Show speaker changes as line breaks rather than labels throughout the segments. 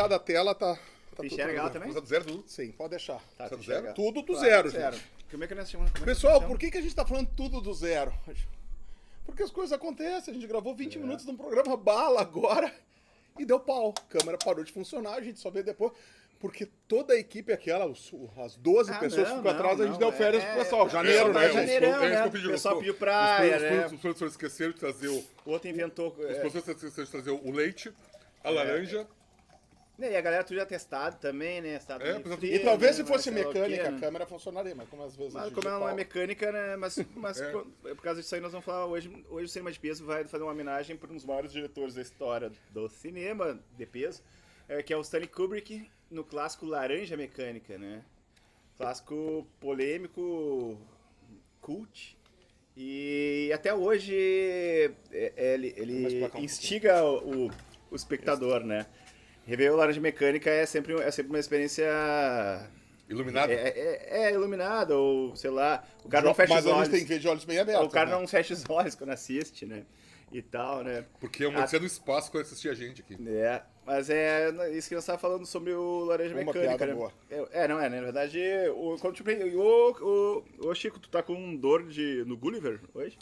lado da tela tá
enxerga ela também?
Começar do zero tudo.
Sim, pode deixar.
Tá,
do
enxerga.
zero?
Tudo do
Claro,
zero,
zero.
gente.
Como é que nós chamamos?
Pessoal, por que a gente tá falando tudo do zero? Porque as coisas acontecem. A gente gravou 20 minutos de um programa bala agora e deu pau. A câmera parou de funcionar, a gente só vê depois. Porque toda a equipe aquela, as 12 pessoas que ficam atrás, a gente deu férias pro pessoal. Janeiro, né?
Janeirão, né? O pessoal pediu praia, né?
Os produtores esqueceram de trazer o...
O outro inventou...
Os produtores esqueceram de trazer o leite, a laranja.
E a galera tudo já testado também, né?
E talvez se fosse mecânica, a câmera funcionaria, mas como às vezes
Mas como ela não é mecânica, né? Mas por causa disso aí nós vamos falar hoje. Hoje o Cinema de Peso vai fazer uma homenagem para um dos maiores diretores da história do cinema de peso, que é o Stanley Kubrick, no clássico Laranja Mecânica, né? Clássico polêmico, cult. E até hoje ele instiga o espectador, né? Rever o Laranja Mecânica é sempre uma experiência...
Iluminado?
Iluminado, ou sei lá, o cara não fecha os olhos.
Mas a gente tem que ver de olhos bem abertos.
O cara não fecha os olhos quando assiste, né? E tal, né?
Porque é uma odisseia do espaço quando assistir a gente aqui.
Mas é isso que nós estávamos falando sobre o Laranja Mecânica.
Piada
né?
boa.
Na verdade, ô Chico, tu tá com dor no Gulliver hoje?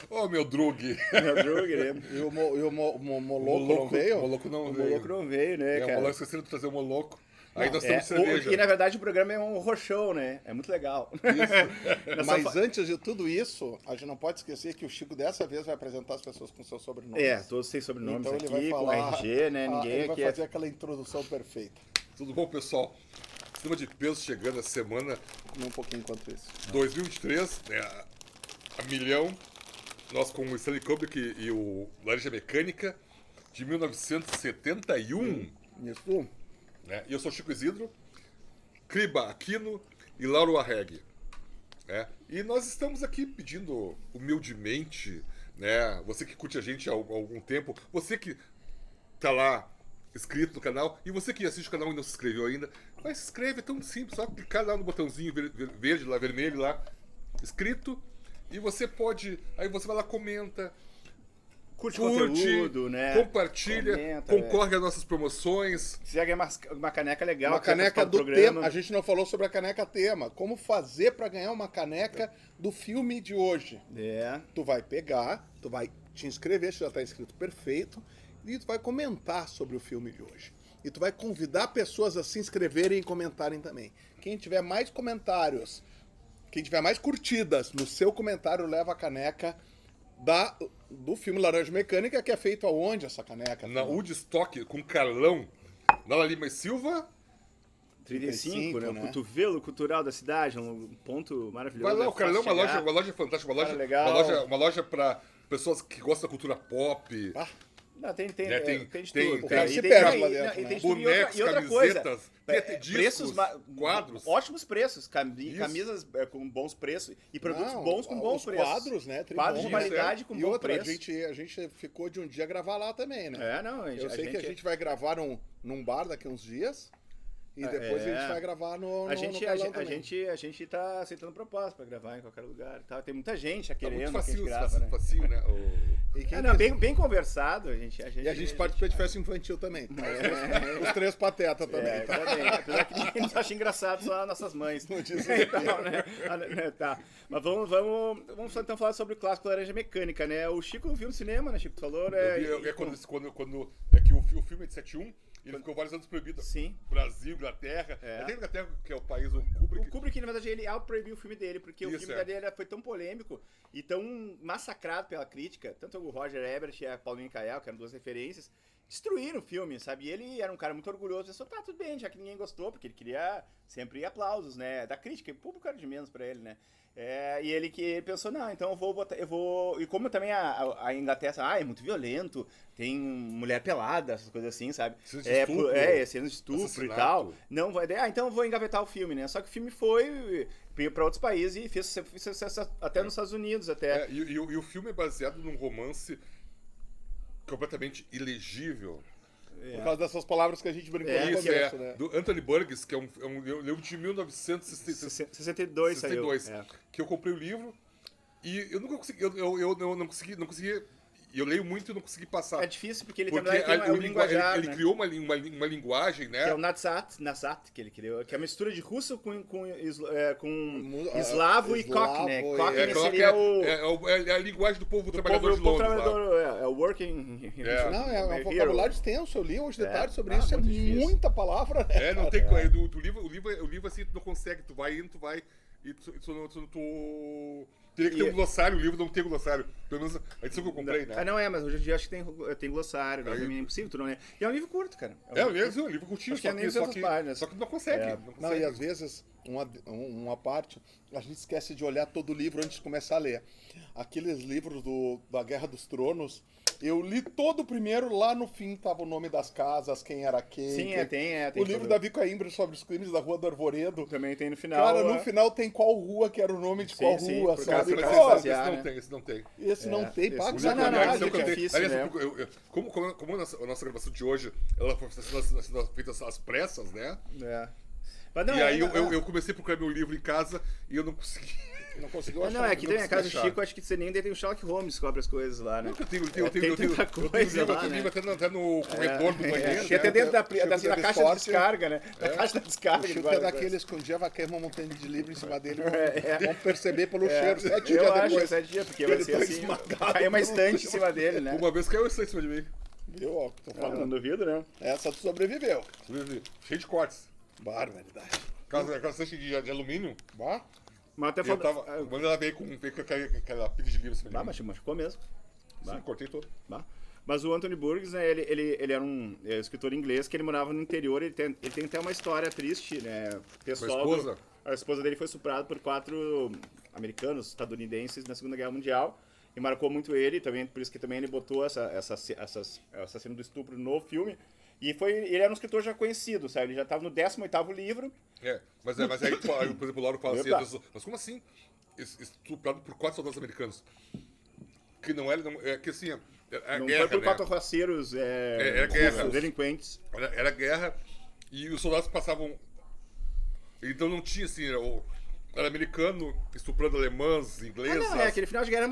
Ô, meu drug.
Meu drug, né?
E o Moloco não veio?
O Moloco não
O
veio.
Moloco não veio, né, cara?
O Moloco esqueceram de trazer o Moloco. Aí nós temos cerveja.
E na verdade o programa é um rochão, né? É muito legal.
Isso. Mas antes de tudo isso, a gente não pode esquecer que o Chico dessa vez vai apresentar as pessoas com seus sobrenomes.
Todos têm sobrenomes
então
aqui,
ele vai falar,
com RG, né? Ninguém
ele vai
aqui
fazer aquela introdução perfeita.
Tudo bom, pessoal? Cinema de Peso chegando essa semana.
Um pouquinho enquanto isso.
2023, né? A milhão. Nós com o Stanley Kubrick e o Laranja Mecânica, de 1971.
Isso.
Né? E eu sou Chico Isidro, Criba Aquino e Lauro Arreg. Né? E nós estamos aqui pedindo humildemente, né? Você que curte a gente há algum tempo, você que tá lá inscrito no canal, e você que assiste o canal e não se inscreveu ainda, mas se inscreve, é tão simples, só clicar lá no botãozinho verde, lá vermelho, lá, inscrito, e você pode, aí você vai lá, comenta,
curte conteúdo, né?
Compartilha, concorre às nossas promoções.
Se quiser ganhar uma caneca legal.
Uma caneca do tema. A gente não falou sobre a caneca tema. Como fazer para ganhar uma caneca do filme de hoje. Tu vai pegar, tu vai te inscrever, se já está inscrito, perfeito, e tu vai comentar sobre o filme de hoje. E tu vai convidar pessoas a se inscreverem e comentarem também. Quem tiver mais comentários, quem tiver mais curtidas no seu comentário, leva a caneca do filme Laranja Mecânica, que é feito aonde essa caneca?
Na Woodstock, com Carlão, Nala Lima e Silva.
35, né? O cotovelo cultural da cidade, um ponto maravilhoso.
Vai lá, o Carlão é uma loja fantástica, uma loja para pessoas que gostam da cultura pop.
Não, tem de
tudo.
O cara se perde lá dentro,
né?
Bonecos,
e outra
camisetas,
coisa,
discos, quadros.
Ótimos preços, camisas com bons preços e produtos bons com bons preços.
Quadros, né?
Quadros de qualidade com bom preço.
A gente ficou de um dia gravar lá também, né?
Eu
sei que a gente vai gravar num bar daqui uns dias. E depois a gente vai gravar no
a gente tá aceitando proposta pra gravar em qualquer lugar e tal. Tem muita gente querendo que a gente grava, né?
Facinho, né?
Bem conversado. E
a gente participa de festa infantil também. Os três patetas também.
Apesar que ninguém nos acha engraçado, só nossas mães.
Não diz
Tá. Mas vamos então falar sobre o clássico Laranja Mecânica, né? O Chico viu no cinema, né, Chico? Tu falou, né?
Quando é que o filme é de 71. Ele ficou vários anos proibido.
Sim.
Brasil, Inglaterra. Até Inglaterra, que é o país do Kubrick.
O Kubrick, na verdade, ele auto-proibiu o filme dele, porque o filme dele foi tão polêmico e tão massacrado pela crítica, tanto o Roger Ebert e a Pauline Kael, que eram duas referências, destruíram o filme, sabe? E ele era um cara muito orgulhoso, pensou, tá, tudo bem, já que ninguém gostou, porque ele queria sempre aplausos, né, da crítica, e o público era de menos pra ele, né? E ele pensou, não, então eu vou... E como também a Inglaterra, é muito violento, tem mulher pelada, essas coisas assim, sabe? Cenas de estupro e tal. Não vai... então eu vou engavetar o filme, né? Só que o filme foi pra outros países e fez sucesso até nos Estados Unidos, até.
E o filme é baseado num romance completamente ilegível.
Por causa dessas palavras que a gente brincou no começo, né?
Do Anthony Burgess, que é um livro de 1962,
saiu.
Que eu comprei o livro e eu nunca consegui, eu não consegui E eu leio muito e não consegui passar.
É difícil, porque ele
Porque
também tem um linguajar,
ele criou uma linguagem, né?
Que é o Nadsat, que ele criou, que é a mistura de russo com eslavo e cockney. Cockney seria
é a linguagem do povo trabalhador de Londres.
É o working...
Não, é um vocabulário extenso. Eu li hoje detalhes sobre isso. É
difícil.
muita palavra, né?
Não tem... O livro assim, tu não consegue. Tu vai indo, tu vai... E tu teria que ter um glossário, o livro não tem glossário. Pelo menos a edição que eu comprei, né?
Mas hoje em dia acho que tem glossário, né? É impossível, tu não é. E é um livro curto, cara.
É um livro curtinho, só que não consegue.
Não, e às vezes, uma parte, a gente esquece de olhar todo o livro antes de começar a ler. Aqueles livros da Guerra dos Tronos, eu li todo o primeiro, lá no fim tava o nome das casas, quem era quem.
Sim, tem.
O livro da Vico Coimbra sobre os crimes da Rua do Arvoredo.
Também tem no final.
Cara, no final tem qual rua que era o nome de qual rua, sabe?
Esse não tem.
Esse não tem. Paga
sacanagem, é difícil, né?
Como a nossa gravação de hoje, ela foi feita às pressas, né?
Mas não,
e aí eu comecei a procurar meu livro em casa e eu não consegui.
Não conseguiu achar.
Não, aqui tem a casa do Chico, acho que você nem tem o Sherlock Holmes, cobre as coisas lá, né?
Eu tenho livro até no corredor do banheiro.
Até dentro da caixa de descarga, né? Da caixa de descarga.
O Chico é daqueles que um dia vai cair uma montanha de livro em cima dele e vão perceber pelo cheiro. 7 dias depois.
7 dias, porque vai ser assim, caiu uma estante em cima dele, né?
Uma vez caiu uma estante em cima de mim.
Viu, ó, tô falando.
Não duvido, né?
Essa tu sobreviveu.
Cheio de cortes.
Barbaridade.
Aquela estante de alumínio.
Mas até
quando ela veio com aquela pilha de livros.
Mas machucou mesmo.
Sim, cortei todo.
Mas o Anthony Burgess, né, ele era um escritor inglês que ele morava no interior. Ele tem até uma história triste, né? Pessoal, a esposa dele foi estuprada por 4 americanos, estadunidenses na Segunda Guerra Mundial. E marcou muito ele, também, por isso que também ele botou essa cena do estupro no filme. E ele era um escritor já conhecido, sabe? Ele já estava no 18º livro.
Mas aí, por exemplo, o Lauro fala assim, mas como assim? Estuprado por 4 soldados americanos? Que não é que assim,
não
guerra,
foi por 4 raceiros
guerra.
delinquentes.
Era guerra e os soldados passavam... Então não tinha assim... Era americano estuprando alemãs, ingleses.
Aquele final de guerra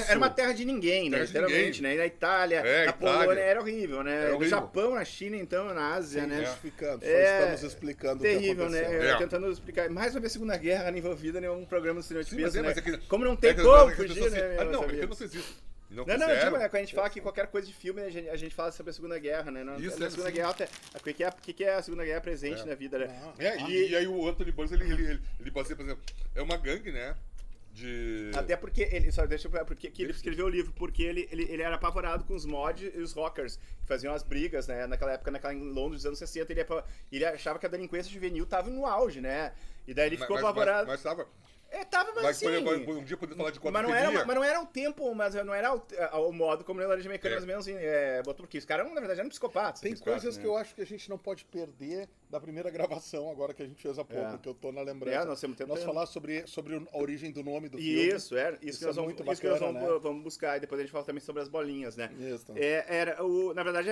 era uma terra de ninguém, né? Literalmente, né? E na Itália, na Polônia era horrível, né? No Japão, na China, então, na Ásia, né?
Estamos explicando
terrível, o que aconteceu. Né? Tentando explicar. Mais uma vez, Segunda Guerra envolvida em um programa do cinema de peso, né? Como não tem como fugir, né?
Não, é que eu não fiz isso.
Não, tipo, né, quando a gente fala que qualquer coisa de filme, a gente fala sobre a Segunda Guerra, né? A Segunda Guerra, o que é a Segunda Guerra presente na vida, né?
E aí o Anthony Burgess, ele baseia, por exemplo, é uma gangue, né?
Até porque porque ele escreveu o livro, porque ele era apavorado com os mods e os rockers, que faziam as brigas, né? Naquela época, em Londres dos anos 60, ele achava que a delinquência juvenil tava no auge, né? E daí ele ficou apavorado.
Mas tava...
Tava, mas assim...
Um dia poder falar de quadro
mas não era o tempo, mas não era o modo como na Laranja Mecânica, mais ou menos assim, botou porque os caras, na verdade, eram psicopatas.
Tem coisas que eu acho que a gente não pode perder da primeira gravação, agora que a gente fez há pouco, que eu tô na lembrança.
Nós
falar sobre a origem do nome do filme.
Isso que nós vamos buscar, e depois a gente fala também sobre as bolinhas, né?
Isso.
Na verdade,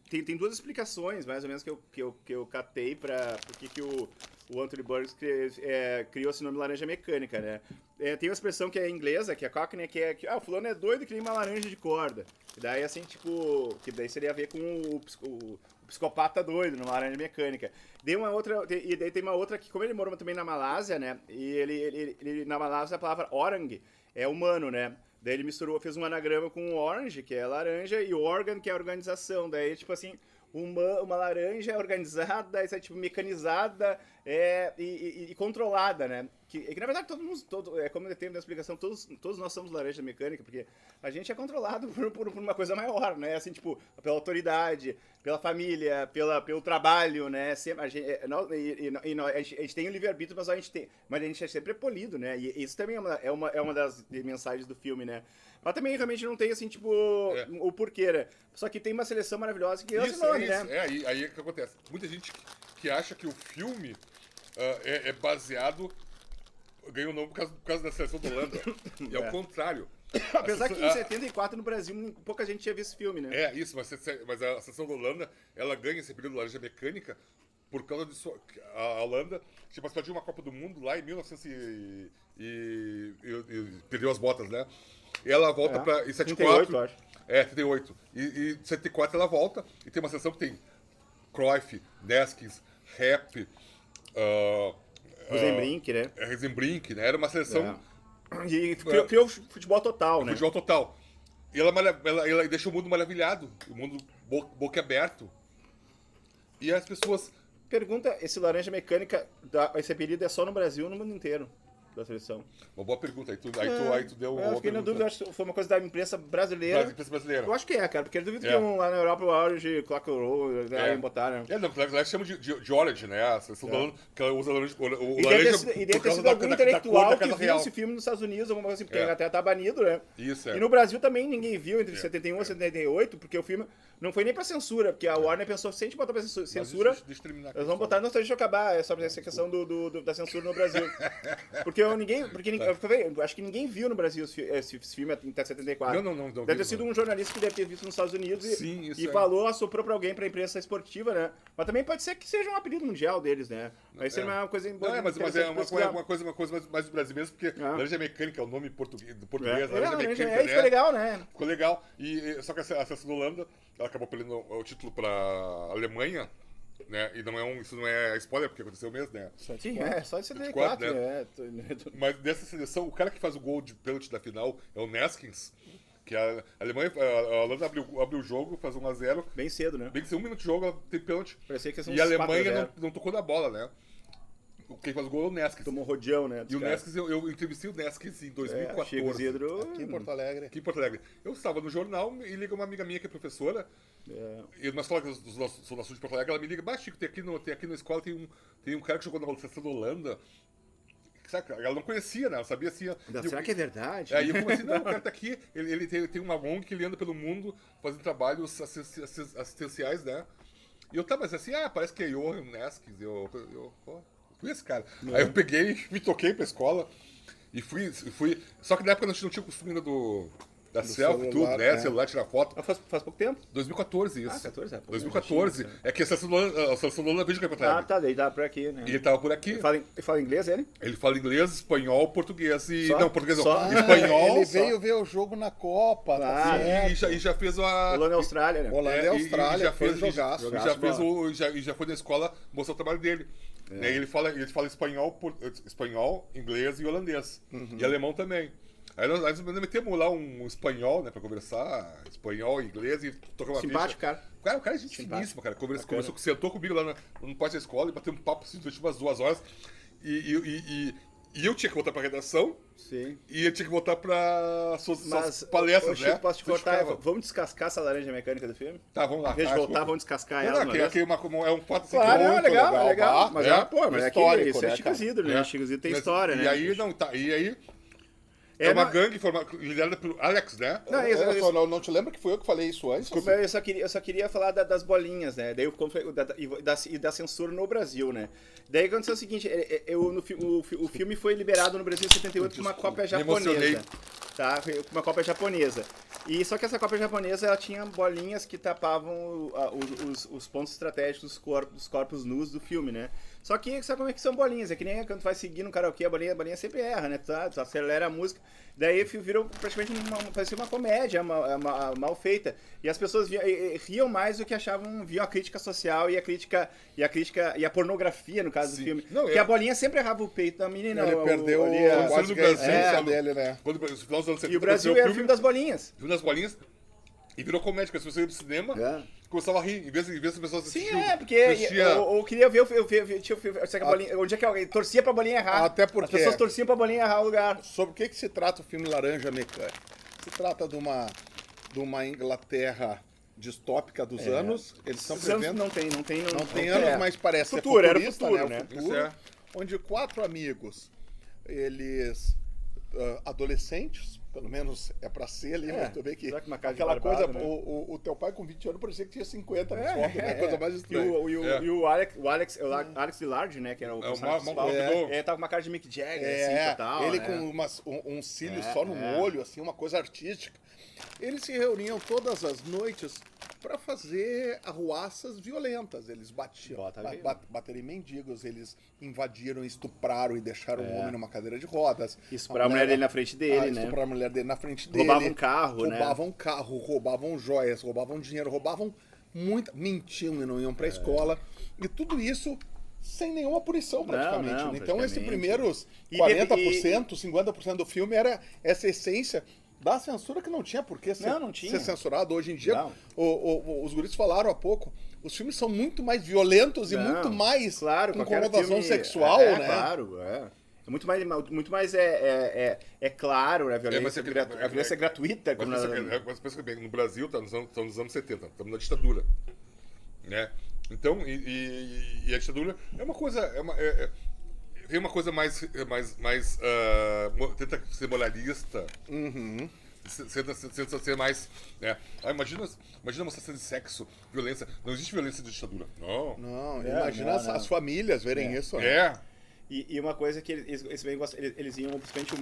tem 2 explicações, mais ou menos, que eu catei pra porque que o Anthony Burgess criou esse nome Laranja Mecânica, né? Tem uma expressão que é inglesa, que é cockney, que é o fulano é doido que nem uma laranja de corda. E daí, assim, tipo, que daí seria a ver com o psicopata doido, numa laranja mecânica. E daí tem uma outra que, como ele morou também na Malásia, né? E ele na Malásia a palavra orang é humano, né? Daí ele fez um anagrama com orange, que é laranja, e organ, que é organização. Daí, tipo assim, uma laranja organizada, isso é tipo mecanizada e controlada, né? Que na verdade como eu tenho na explicação, todos nós somos laranja mecânica, porque a gente é controlado por uma coisa maior, né? Assim, tipo, pela autoridade, pela família, pelo trabalho, né? A gente tem o livre-arbítrio, mas a gente é sempre polido, né? E isso também é uma das mensagens do filme, né? Mas também realmente não tem, assim, tipo, o porquê, né? Só que tem uma seleção maravilhosa que é esse nome, né?
Aí é que acontece. Muita gente que acha que o filme é baseado... Ganhou o nome por causa da seleção da Holanda. E ao contrário.
Apesar que em 74 no Brasil pouca gente tinha visto esse filme, né?
Isso, mas a seleção da Holanda, ela ganha esse período laranja mecânica por causa disso. A Holanda tinha participado de uma Copa do Mundo lá em 1900 e perdeu as botas, né? e ela volta pra... Em 74...
38, acho.
38. E 74 ela volta e tem uma seleção que tem Cruyff, Neskins, Rep,
Rosenbrink, né?
Rosenbrink, né? Era uma seleção...
E criou futebol total, né?
Futebol total. E ela deixou o mundo maravilhado, o mundo boca aberto. E as pessoas...
Pergunta, esse laranja mecânica, esse apelido é só no Brasil ou no mundo inteiro da seleção?
Uma boa pergunta. Aí tu deu
Eu fiquei na dúvida, acho que foi uma coisa da imprensa brasileira. Eu acho que é, cara, porque eu duvido que lá na Europa o Orange, Clock Roll, botaram.
Não, eles chamam de Orange, né? A seleção do que ela usa o laranja.
E deve ter sido algum intelectual que viu esse filme nos Estados Unidos, alguma coisa assim, porque até tá banido, né?
Isso,
E no Brasil também ninguém viu entre 71 e 78, porque o filme não foi nem pra censura, porque a Warner pensou, se a gente botar pra censura, eles vão botar, não, deixa eu acabar, é sobre essa questão da censura no Brasil. Porque eu acho que ninguém viu no Brasil esse filme até 74.
Não.
Deve ter sido um jornalista que deve ter visto nos Estados Unidos e assoprou pra alguém pra imprensa esportiva, né? Mas também pode ser que seja um apelido mundial deles, né? Aí seria uma coisa importante.
Mas é uma coisa mais do Brasil mesmo, porque laranja mecânica é o nome do português. Laranja mecânica,
ficou legal, né?
Ficou legal. Só que a seleção da Holanda, ela acabou perdendo o título pra Alemanha. Né? E isso não é spoiler, porque aconteceu mesmo, né?
Sim, só de 74, né?
Mas dessa seleção, o cara que faz o gol de pênalti da final é o Neskins, que a Alemanha, a Holanda abriu o jogo, faz 1-0.
Bem cedo, né?
Bem cedo, 1 minuto de jogo, ela tem pênalti.
Parecia que
e a Alemanha não tocou na bola, né? Quem faz o gol é o Neskins.
Tomou rodeão, né?
E o Neskins, eu entrevistei o Neskins em 2014.
Aqui em Porto Alegre.
Eu estava no jornal e liga uma amiga minha que é professora. E numa escola do sul de Porto Alegre, ela me liga, Chico, tem aqui na escola, tem um cara que jogou na seleção da Holanda. Sabe, ela não conhecia, né? Ela sabia assim...
Será que é verdade?
Aí eu falei assim, não, o cara tá aqui, ele tem uma ONG que ele anda pelo mundo fazendo trabalhos assistenciais, né? E eu mas assim, parece que é Johan Neskins, eu fui esse cara. Aí eu peguei, me toquei pra escola e fui. Só que na época a gente não tinha o costume ainda da selfie, tudo, né? Celular, tirar foto.
Faz pouco tempo?
2014, isso.
14,
2014. É que a seleção do Holanda veio de Porto Alegre.
Tá, daí tá por aqui, né?
E ele tava por aqui.
Ele fala inglês, ele?
Ele fala inglês, espanhol, português e...
Só?
Não, português
Só?
não. Espanhol.
Ele veio ver o jogo na Copa.
E já fez a...
Holanda e Austrália, né?
Holanda e Austrália,
já fez
jogaço.
E já foi na escola mostrar o trabalho dele. E ele fala espanhol, inglês e holandês. E alemão também. Aí nós metemos lá um espanhol, né, pra conversar, espanhol, inglês e tocar uma
simpático,
ficha. Cara, o cara é gente finíssima, cara. Sentou comigo lá no pátio da escola e bateu um papo assim, durante umas 2 horas. E eu tinha que voltar pra redação.
Sim.
E ele tinha que voltar pra suas palestras, né?
Posso te cortar? Vamos descascar essa laranja mecânica do filme?
Tá, vamos lá.
Em vez de voltar, vamos descascar ela.
É um fato assim.
Claro, é legal. Mas é
histórico,
isso
né,
é Chico Isidro, né? Chico Isidro tem história, né?
E aí... É uma gangue liderada pelo Alex, né?
Não te lembra que foi eu que falei isso antes?
Eu só queria falar das bolinhas, né? Daí e da censura no Brasil, né? Daí aconteceu o seguinte, o filme foi liberado no Brasil em 78 com uma cópia japonesa. Tá? Com uma cópia japonesa. E só que essa cópia japonesa ela tinha bolinhas que tapavam os pontos estratégicos dos corpos nus do filme, né? Só que sabe como é que são bolinhas? É que nem quando tu vai seguir no karaokê, a bolinha sempre erra, né? Tu acelera a música. Daí virou praticamente parecia uma comédia mal feita. E as pessoas riam mais do que viam a crítica social e a pornografia, no caso do filme. Porque a bolinha sempre errava o peito da menina.
Ele perdeu
quase
a essência dele, né?
E o Brasil era o filme das bolinhas.
Filme das bolinhas. E virou comédia, porque as pessoas iam pro cinema, começavam a rir, em vez das pessoas assistiam.
Sim, porque eu queria ver a bolinha, onde é que alguém torcia pra bolinha errar.
Até porque...
As pessoas torciam pra bolinha errar o lugar.
Sobre o que se trata o filme Laranja Mecânica? Se trata de uma Inglaterra distópica dos anos. Eles estão prevendo...
Não tem
anos, mas parece
futuro,
ser futurista,
era futuro,
né?
né?
Futuro, onde 4 amigos, eles adolescentes, pelo menos é pra ser ali, mas tu vê que aquela coisa, né? o teu pai com 20 anos parecia que tinha 50 nas fotos, né? Coisa mais estranha.
E o Alex Lillard, né, que era o personagem principal, tava com uma cara de Mick Jagger, assim, total.
Ele com um cílio só no olho, assim, uma coisa artística. Eles se reuniam todas as noites para fazer arruaças violentas. Eles bateram em mendigos, eles invadiram, estupraram e deixaram o homem numa cadeira de rodas.
Estupraram a mulher dele na frente dele, né?
Estupraram a mulher dele na frente dele.
Roubavam carro,
roubavam carro, roubavam joias, roubavam dinheiro, roubavam mentiam e não iam pra escola. E tudo isso sem nenhuma punição, praticamente.
Não,
então,
praticamente.
esses primeiros 40%, 50% do filme era essa essência da censura que não tinha por que ser censurado. Hoje em dia, os guris falaram há pouco, os filmes são muito mais violentos e muito mais com conotação sexual, né?
Claro, É muito mais claro, né? A violência é gratuita.
Mas pensa bem, no Brasil estamos nos anos 70, estamos na ditadura, né? Então, e a ditadura é uma coisa, tem uma coisa mais tenta ser moralista, tenta ser mais, né? Imagina uma situação de sexo, violência. Não existe violência de ditadura.
Não, imagina as famílias verem isso.
Né?
E uma coisa que eles iam, principalmente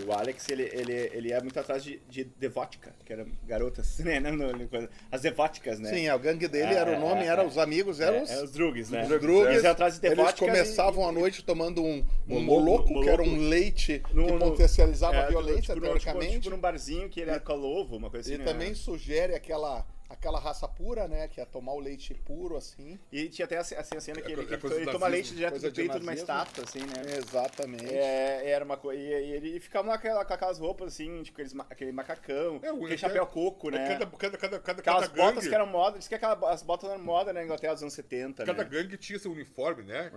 o Alex, ele ia muito atrás de devótica, que eram garotas, né? As devóticas, né?
Sim, o gangue dele era o nome, os amigos, eram
os drugs, né?
Eles
iam atrás de devóticas.
Eles começavam a noite tomando um moloco, que era um leite que potencializava a violência, teoricamente.
Tipo num barzinho que ele era calovo, uma coisa assim.
E também sugere aquela raça pura, né? Que é tomar o leite puro, assim.
E tinha até a cena que ele toma leite direto do peito de uma estátua, assim, né?
Exatamente.
Era uma coisa. E ele ficava com aquelas roupas, assim, tipo aquele macacão, aquele chapéu coco, né? Aquelas botas que eram moda. Diz que as botas eram moda na Inglaterra dos anos 70.
Cada gangue tinha seu uniforme, né?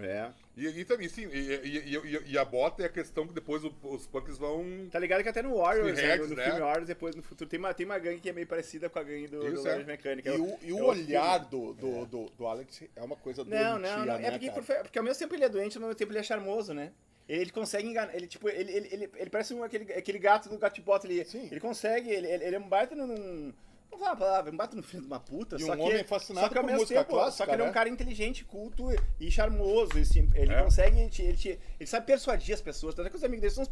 E também, sim, e a bota é a questão que depois os punks vão.
Tá ligado que até no Warriors, no filme Warriors, depois no futuro, tem uma gangue que é meio parecida com a gangue do Mecânica.
E o olhar do Alex é uma coisa doentia,
Não. É porque ao mesmo tempo ele é doente, ao mesmo tempo ele é charmoso, né? Ele consegue enganar, ele parece aquele gato do gato de bota ali. Sim. Ele consegue, ele é um baita num... Não vou falar a palavra, um baita no filho de uma puta,
e homem fascinado
só que ao
por
mesmo
música
tempo,
clássica,
só que ele é um
né?
cara inteligente, culto e charmoso. Ele consegue, ele sabe persuadir as pessoas. Tanto que os amigos dele são uns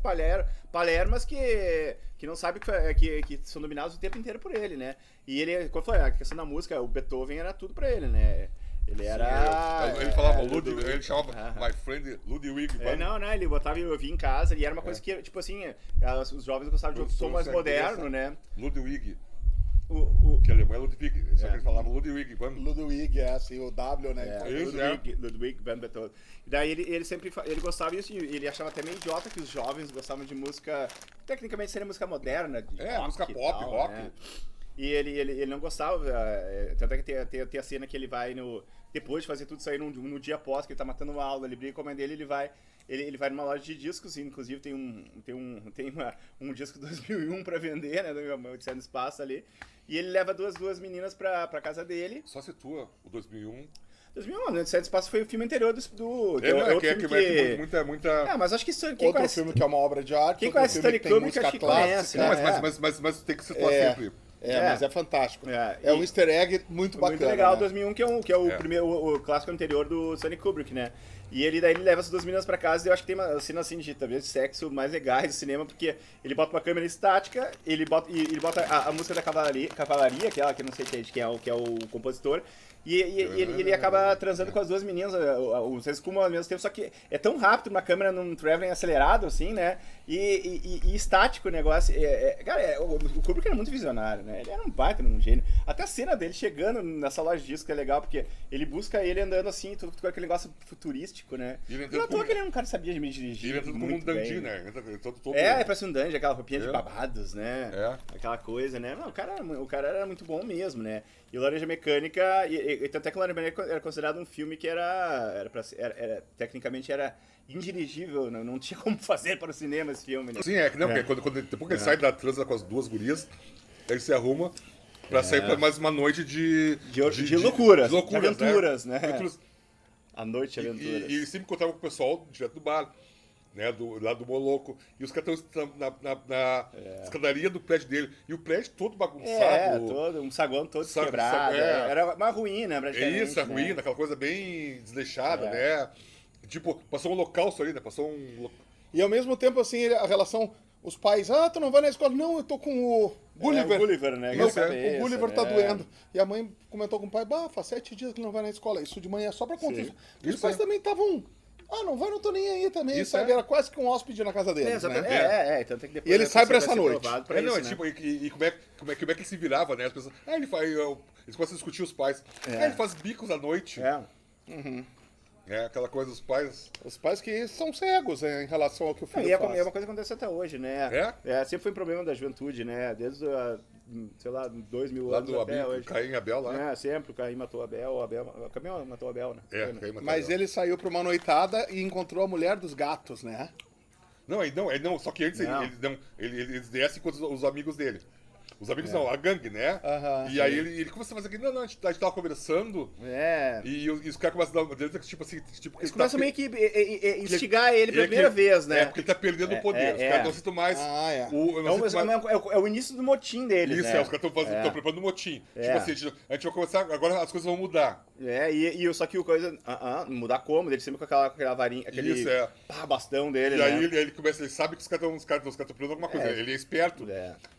palermas que não sabem que são dominados o tempo inteiro por ele, né? E ele, quando foi a questão da música, o Beethoven era tudo pra ele, né? Ele era...
Ele falava ele chamava my friend Ludwig.
Ele botava e eu ouvia em casa, e era uma coisa que, tipo assim, os jovens gostavam de um som mais moderno, né?
Ludwig. Que alemão é Ludwig, só que ele falava Ludwig.
Ludwig, assim, o W, né?
Ludwig van Beethoven. E daí ele sempre gostava disso, e ele achava até meio idiota que os jovens gostavam de música, tecnicamente seria música moderna.
Música pop, rock.
Né? E ele não gostava, tanto é que tem a cena que ele vai depois de fazer tudo isso aí no dia após, que ele tá matando uma aula, ele briga com a mãe dele, ele vai numa loja de discos, e inclusive tem um disco 2001 pra vender, né, do Odisseia no Espaço ali, e ele leva duas meninas pra casa dele.
Só situa o 2001.
2001, né? Odisseia no Espaço foi o filme anterior do mas acho que isso...
Outro filme que é uma obra de arte,
quem conhece Stanley Kubrick, acho que conhece, né?
Mas tem que situar sempre.
Mas é fantástico. É um easter egg muito bacana.
Muito legal,
né?
2001, que é o primeiro, o clássico anterior do Stanley Kubrick, né? E ele leva essas duas meninas pra casa, e eu acho que tem uma cena assim de sexo mais legais do cinema, porque ele bota uma câmera estática, ele bota a música da Cavalaria, que eu não sei quem é o compositor, e ele acaba transando com as duas meninas, vocês fumam ao mesmo tempo, só que é tão rápido, uma câmera num traveling acelerado, assim, né? E estático o negócio. Cara, o Kubrick era muito visionário, né? Ele era um baita, um gênio. Até a cena dele chegando nessa loja de disco que é legal, porque ele busca ele andando assim, tudo com aquele negócio futurístico, né? Não é à toa que ele era um cara que sabia me dirigir.
Ele é tudo como um dandy, né?
Parece um dandy, aquela roupinha de babados, né? Aquela coisa, né? Não, o cara era muito bom mesmo, né? E o Laranja Mecânica, e tanto é que o Laranja Mecânica era considerado um filme que tecnicamente era indirigível, não tinha como fazer para o cinema esse filme, né?
Sim, porque depois que ele sai da transa com as duas gurias, ele se arruma pra sair pra mais uma noite de
loucuras,
de
aventuras, né? A noite de aventuras.
E sempre encontrava com o pessoal direto do bar, né, lá do Moloco, e os caras estão na escadaria do prédio dele, e o prédio todo bagunçado.
Um saguão todo quebrado. Era uma ruína, praticamente.
Isso, a ruína, aquela coisa bem desleixada, né? Tipo, passou um holocausto ali, né?
E ao mesmo tempo, assim, a relação os pais, tu não vai na escola? Não, eu tô com o Gulliver.
O Gulliver, né?
O Gulliver tá doendo. E a mãe comentou com o pai, faz 7 dias que ele não vai na escola. Isso de manhã é só pra confusão. E os pais também estavam... não vai, não tô nem aí também, sabe? Era quase que um hóspede na casa deles, né?
Tanto é que depois...
E ele sai pra essa noite.
E como é que ele se virava, né? As pessoas... eles começam a discutir os pais. Ele faz bicos à noite. Aquela coisa dos pais...
Os pais que são cegos em relação ao que o filho faz.
É uma coisa que acontece até hoje, né? Sempre foi um problema da juventude, né? Desde, sei lá, 2000 anos até hoje.
Caim e Abel lá.
Sempre o Caim matou Abel, o Caim matou Abel, né?
Caim matou
Mas
Abel.
ele saiu pra uma noitada e encontrou a mulher dos gatos, né?
Não, só que antes eles descem com os amigos dele. Os amigos não, a gangue, né? E aí ele começa a fazer aqui, não, a gente tava conversando. E os caras começam a dar tipo assim,
eles começam meio que instigar ele pela primeira vez, né?
Porque ele tá perdendo o poder. Os caras não citam mais.
É o início do motim deles.
Isso, os caras estão preparando o motim. Tipo assim, a gente vai começar, agora as coisas vão mudar.
Só que o coisa. Mudar como? Ele sempre com aquela varinha, aquele bastão dele.
E aí ele começa, ele sabe que os caras estão preparando alguma coisa. Ele é esperto.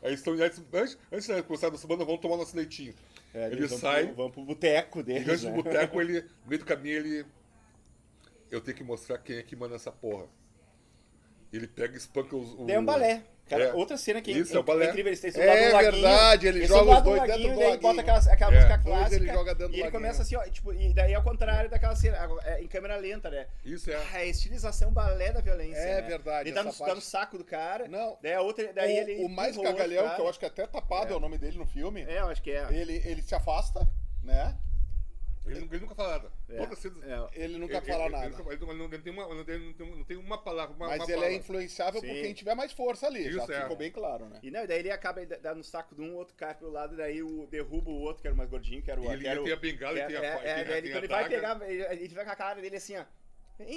Aí eles estão. Antes de começar da semana, vamos tomar nosso leitinho. Ele sai.
Vamos pro boteco dele.
Antes do boteco, ele, no meio do caminho, eu tenho que mostrar quem é que manda essa porra. Ele pega e espanca os.
Tem um balé. Cara, outra cena que
é incrível,
eles têm
verdade, ele joga os dois dentro do laguinho.
E daí bota aquela música clássica.
Ele joga dentro do
e ele
laguinho.
Começa assim, e daí ao contrário daquela cena, em câmera lenta, né?
Isso
a estilização balé da violência.
Verdade.
Ele tá no saco do cara.
Não.
Daí a outra, daí ele.
O mais cagalhão, que eu acho que até tapado é o nome dele no filme.
Eu acho que é.
Ele se afasta, né?
Ele nunca fala nada.
Ele nunca fala nada.
Ele não tem uma palavra.
Mas ele é influenciável por quem tiver mais força ali. Já ficou bem claro, né?
E daí ele acaba dando no saco de um, outro cai pro lado, daí derruba o outro, que era o mais gordinho, que era o...
Ele tem a bengala e tem a
daí ele vai pegar, ele vai com a cara dele assim,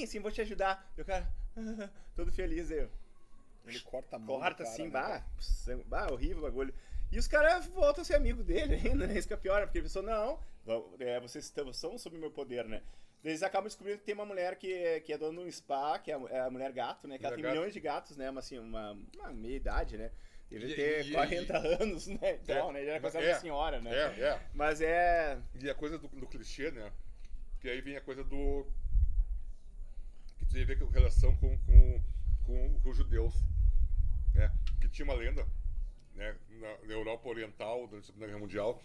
sim, vou te ajudar. E o cara, todo feliz aí.
Ele corta a mão.
Corta assim, horrível o bagulho. E os caras voltam a ser amigo dele ainda, né? Isso que é pior, porque ele pensou, não, vocês são sob meu poder, né? Eles acabam descobrindo que tem uma mulher que é dona de um spa, que é a mulher gato, né? Que ela tem milhões de gatos, né? Mas assim, uma meia idade, né? Deve ter 40 anos, né? Então, né? Ele era considerado uma senhora, né? Mas
E a coisa do clichê, né? Que aí vem a coisa do... Que tem a ver com relação com os judeus, né? Que tinha uma lenda, né? Na Europa Oriental, durante a Segunda Guerra Mundial,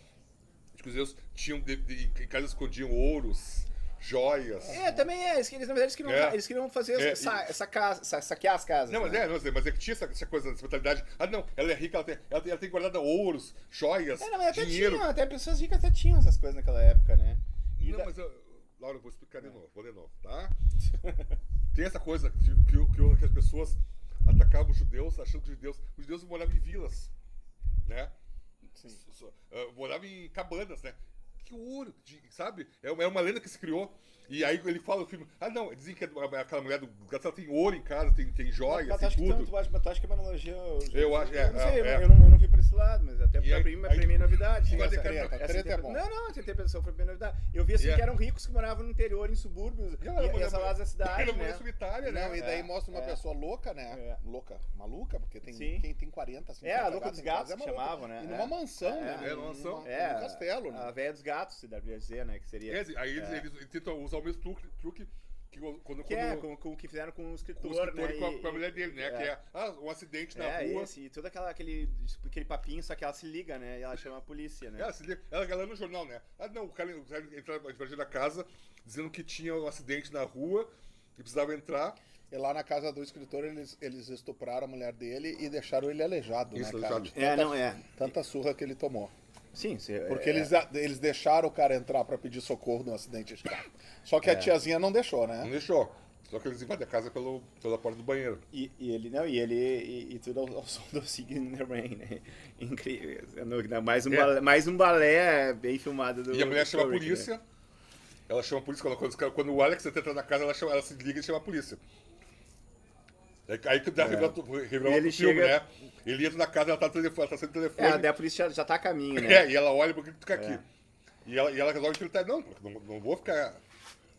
que os judeus tinham, em casa escondiam ouros, joias.
Também eles, na verdade, eles queriam fazer saquear as casas.
Não,
né?
mas é que tinha essa coisa, essa mentalidade. Não, ela é rica, ela tem guardado ouros, joias,
mas
dinheiro.
Até pessoas ricas até tinham essas coisas naquela época, né?
Laura, eu vou explicar de novo, tá? Tem essa coisa que as pessoas atacavam os judeus, achando que os judeus moravam em vilas, né?
Sim.
Moravam em cabanas, né? Que ouro, sabe? É uma lenda que se criou. E aí ele fala no filme, não, dizem que aquela mulher do gato, ela tem ouro em casa, tem joias, tem tudo.
Mas tu acha que é uma analogia...
Eu acho,
eu não vi por esse lado, mas até pra mim é novidade. Não, essa interpretação foi bem novidade. Eu vi assim que eram ricos que moravam no interior, em subúrbios, e essa lá da cidade,
era
né?
mulher solitária, né?
Não, e daí mostra uma pessoa louca, né? Maluca, porque quem tem 40, 50
a louca dos gatos que chamavam, né?
E numa mansão, né?
Numa mansão.
Num castelo, né?
A velha dos gatos, se deve dizer, né? Que seria...
Aí eles tentam usar o mesmo truque que
com o que fizeram com o escritor, né?
Com a mulher dele, né? Que é um acidente na rua.
E todo aquele papinho, só que ela se liga, né? E ela chama a polícia, né?
Ela se liga, ela no jornal, né? O cara entrou invadindo a casa, dizendo que tinha um acidente na rua e precisava entrar.
E lá na casa do escritor, eles estupraram a mulher dele e deixaram ele aleijado,
Isso,
né, cara? Tanta surra que ele tomou.
Sim,
porque eles deixaram o cara entrar pra pedir socorro no acidente de carro. Só que a tiazinha não deixou, né?
Não deixou. Só que eles invadem a casa pela porta do banheiro.
E tudo ao som do Singing in the Rain, né? Incrível. Mais um balé bem filmado do...
E a mulher chama a polícia. Né? Ela chama a polícia. Quando o Alex entra na casa, ela se liga e chama a polícia. Aí que dá revela o filme, né? Ele entra na casa, ela tá sem telefone.
Daí a polícia já tá a caminho, né?
E ela olha porque tu fica aqui. E ela resolve que ele tá... Não vou ficar